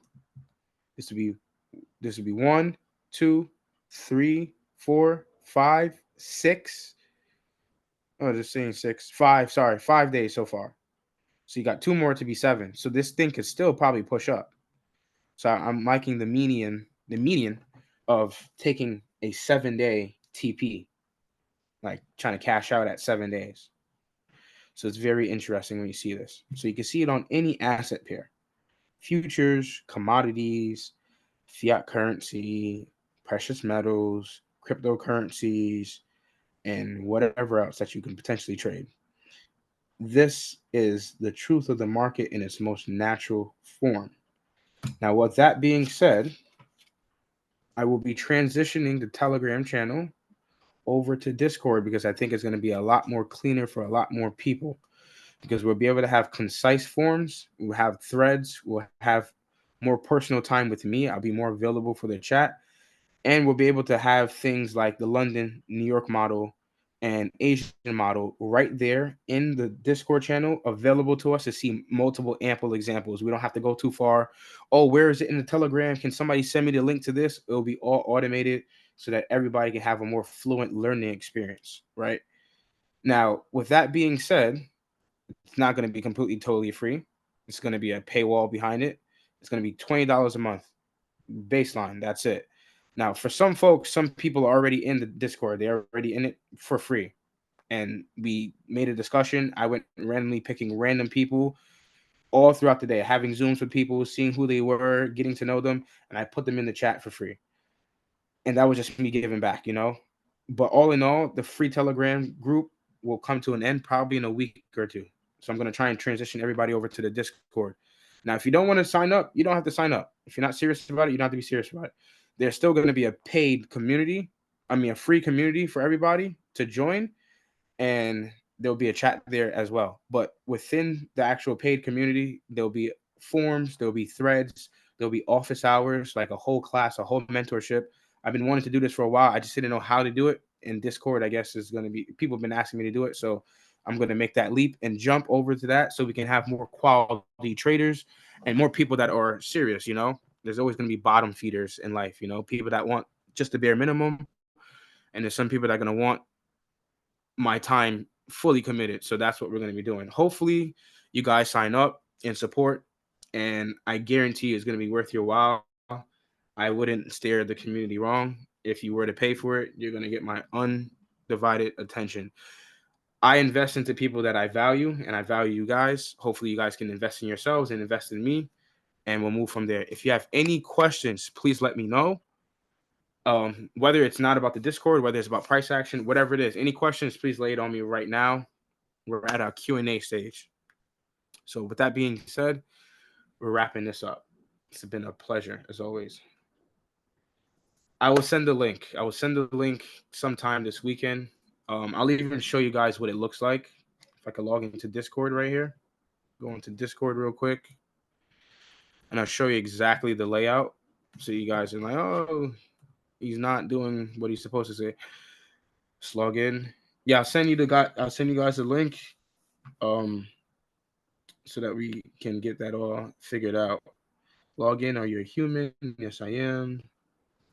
this would be 1, 2, 3, 4, 5, 6. Oh, just saying 6, 5. Sorry, 5 days so far. So you got 2 more to be 7. So this thing could still probably push up. So I'm liking the median of taking a 7-day TP, like trying to cash out at 7 days. So it's very interesting when you see this. So you can see it on any asset pair: futures, commodities, fiat currency, precious metals, cryptocurrencies, and whatever else that you can potentially trade. This is the truth of the market in its most natural form. Now, with that being said, I will be transitioning the Telegram channel over to Discord because I think it's going to be a lot more cleaner for a lot more people, because we'll be able to have concise forms, we'll have threads, we'll have more personal time with me. I'll be more available for the chat, and we'll be able to have things like the London, New York model and Asian model right there in the Discord channel available to us to see multiple ample examples. We don't have to go too far. Oh, where is it in the Telegram? Can somebody send me the link to this? It'll be all automated so that everybody can have a more fluent learning experience, right? Now, with that being said, it's not going to be completely totally free. It's going to be a paywall behind it. It's going to be $20 a month baseline. That's it. Now, for some folks, some people are already in the Discord. They're already in it for free. And we made a discussion. I went randomly picking random people all throughout the day, having Zooms with people, seeing who they were, getting to know them, and I put them in the chat for free. And that was just me giving back, you know? But all in all, the free Telegram group will come to an end probably in a week or two. So I'm going to try and transition everybody over to the Discord. Now, if you don't want to sign up, you don't have to sign up. If you're not serious about it, you don't have to be serious about it. There's still going to be a paid community. A free community for everybody to join. And there'll be a chat there as well. But within the actual paid community, there'll be forums, there'll be threads, there'll be office hours, like a whole class, a whole mentorship. I've been wanting to do this for a while. I just didn't know how to do it. And Discord, I guess, is going to be, people have been asking me to do it. So I'm going to make that leap and jump over to that so we can have more quality traders and more people that are serious, you know? There's always going to be bottom feeders in life, you know, people that want just the bare minimum. And there's some people that are going to want my time fully committed. So that's what we're going to be doing. Hopefully you guys sign up and support, and I guarantee it's going to be worth your while. I wouldn't steer the community wrong. If you were to pay for it, you're going to get my undivided attention. I invest into people that I value, and I value you guys. Hopefully you guys can invest in yourselves and invest in me, and we'll move from there. If you have any questions, please let me know. Whether it's not about the Discord, whether it's about price action, whatever it is, any questions, please lay it on me right now. We're at our Q&A stage. So with that being said, we're wrapping this up. It's been a pleasure as always. I will send the link. I will send the link sometime this weekend. I'll even show you guys what it looks like If I could log into Discord right here, go into Discord real quick, and I'll show you exactly the layout. So you guys are like, oh, he's not doing what he's supposed to say. Just log in. Yeah, I'll send you guys a link, so that we can get that all figured out. Log in. Are you a human? Yes, I am.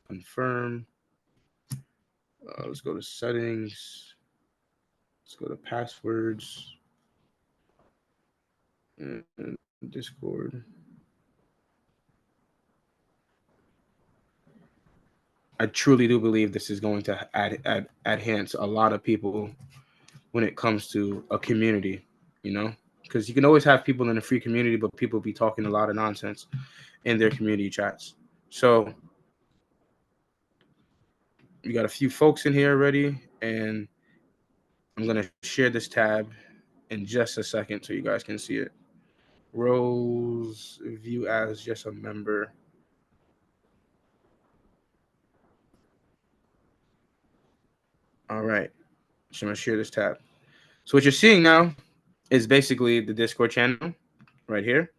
Confirm. Let's go to settings. Let's go to passwords. And Discord. I truly do believe this is going to enhance a lot of people when it comes to a community, because you can always have people in a free community, but people be talking a lot of nonsense in their community chats. So we got a few folks in here already, and I'm going to share this tab in just a second so you guys can see it. Roles, view as just a member. All right. So I'm going to share this tab. So what you're seeing now is basically the Discord channel right here.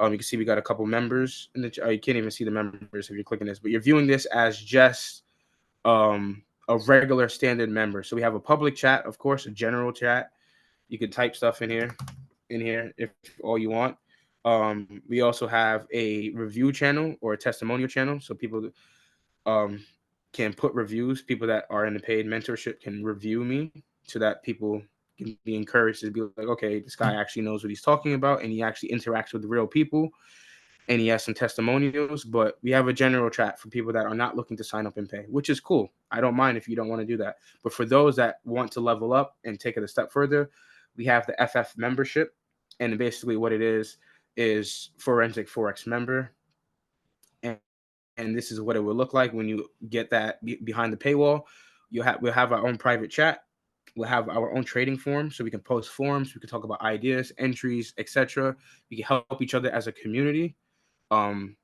You can see we got a couple members in the. You can't even see the members if you're clicking this, but you're viewing this as just a regular standard member. So we have a public chat, of course, a general chat. You can type stuff in here if all you want. We also have a review channel or a testimonial channel, so people can put reviews. People that are in the paid mentorship can review me, so that people can be encouraged to be like, okay, this guy actually knows what he's talking about, and he actually interacts with real people, and he has some testimonials. But we have a general chat for people that are not looking to sign up and pay, which is cool. I don't mind if you don't want to do that. But for those that want to level up and take it a step further, we have the FF membership. And basically what it is Forensic Forex member. And this is what it will look like when you get that behind the paywall. We'll have our own private chat. We'll have our own trading forum, so we can post forums. We can talk about ideas, entries, etc. We can help each other as a community. And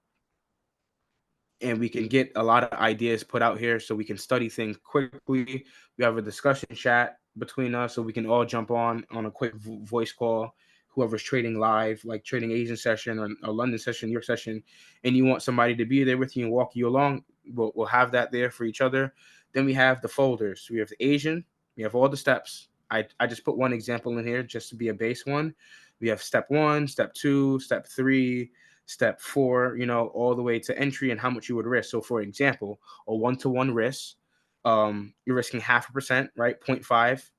we can get a lot of ideas put out here, so we can study things quickly. We have a discussion chat between us, so we can all jump on a quick voice call. Whoever's trading live, like trading Asian session or a London session, New York session, and you want somebody to be there with you and walk you along, we'll have that there for each other. Then we have the folders. We have the Asian. We have all the steps. I just put one example in here just to be a base one. We have step 1, step 2, step 3, step 4, all the way to entry and how much you would risk. So for example, a 1-to-1 risk, you're risking 0.5%, right? 0.5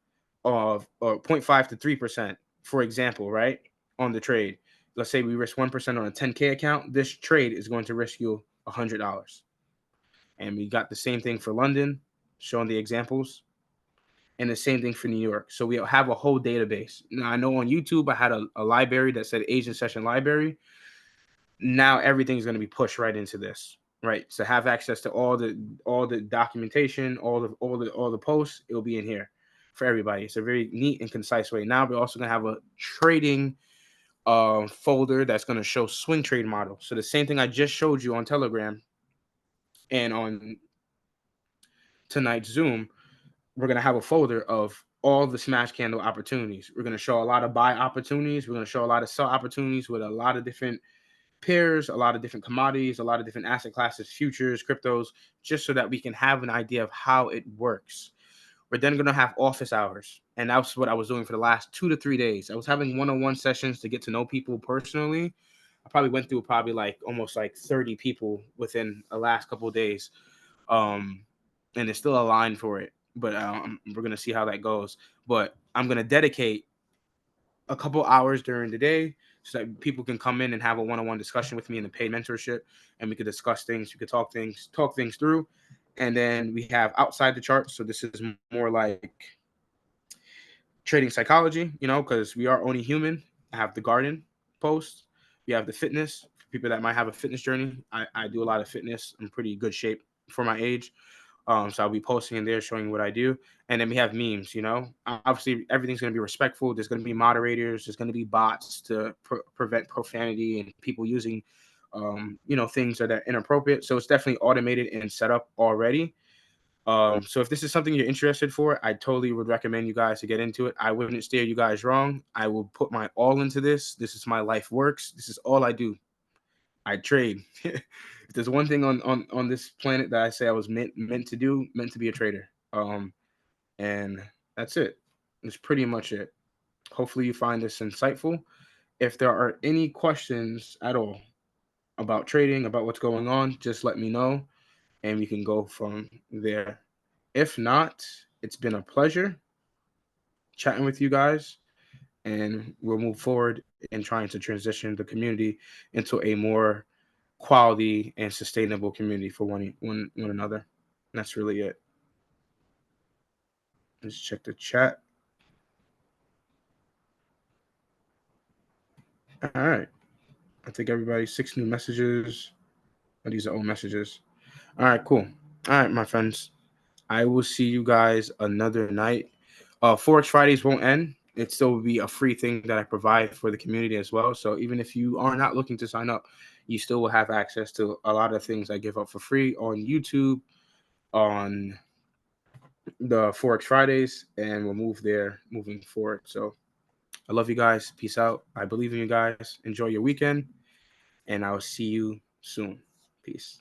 or 0.5 to 3%, for example, right? On the trade. Let's say we risk 1% on a 10K account. This trade is going to risk you $100. And we got the same thing for London, showing the examples, and the same thing for New York. So we have a whole database. Now, I know on YouTube, I had a library that said Asian Session Library. Now everything's going to be pushed right into this, right? So have access to all the documentation, all the posts. It'll be in here for everybody. It's a very neat and concise way. Now we're also going to have a trading folder that's going to show swing trade model. So the same thing I just showed you on Telegram and on tonight's Zoom, we're going to have a folder of all the smash candle opportunities. We're going to show a lot of buy opportunities. We're going to show a lot of sell opportunities with a lot of different pairs, a lot of different commodities, a lot of different asset classes, futures, cryptos, just so that we can have an idea of how it works. We're then going to have office hours. And that's what I was doing for the last 2 to 3 days. I was having one-on-one sessions to get to know people personally. I probably went through almost 30 people within the last couple of days. And there's still a line for it, but we're going to see how that goes. But I'm going to dedicate a couple hours during the day so that people can come in and have a one-on-one discussion with me in the paid mentorship, and we could discuss things. We could talk things through. And then we have outside the chart. So this is more like trading psychology, because we are only human. I have the garden post. We have the fitness for people that might have a fitness journey. I do a lot of fitness. I'm pretty good shape for my age. So I'll be posting in there showing what I do. And then we have memes, obviously everything's going to be respectful. There's going to be moderators. There's going to be bots to prevent profanity and people using, things that are inappropriate. So it's definitely automated and set up already. So if this is something you're interested for, I totally would recommend you guys to get into it. I wouldn't steer you guys wrong. I will put my all into this. This is my life works. This is all I do. I trade. If there's one thing on this planet that I say I was meant to do, meant to be a trader. And that's it. That's pretty much it. Hopefully you find this insightful. If there are any questions at all about trading, about what's going on, just let me know and we can go from there. If not, it's been a pleasure chatting with you guys, and we'll move forward in trying to transition the community into a more quality and sustainable community for one another. And that's really it. Let's check the chat. All right. I think everybody 6 new messages. Oh, these are old messages. All right, cool. All right, my friends. I will see you guys another night. Forex Fridays won't end. It still will be a free thing that I provide for the community as well. So even if you are not looking to sign up, you still will have access to a lot of things I give up for free on YouTube, on the Forex Fridays, and we'll move there moving forward. So I love you guys. Peace out. I believe in you guys. Enjoy your weekend, and I'll see you soon. Peace.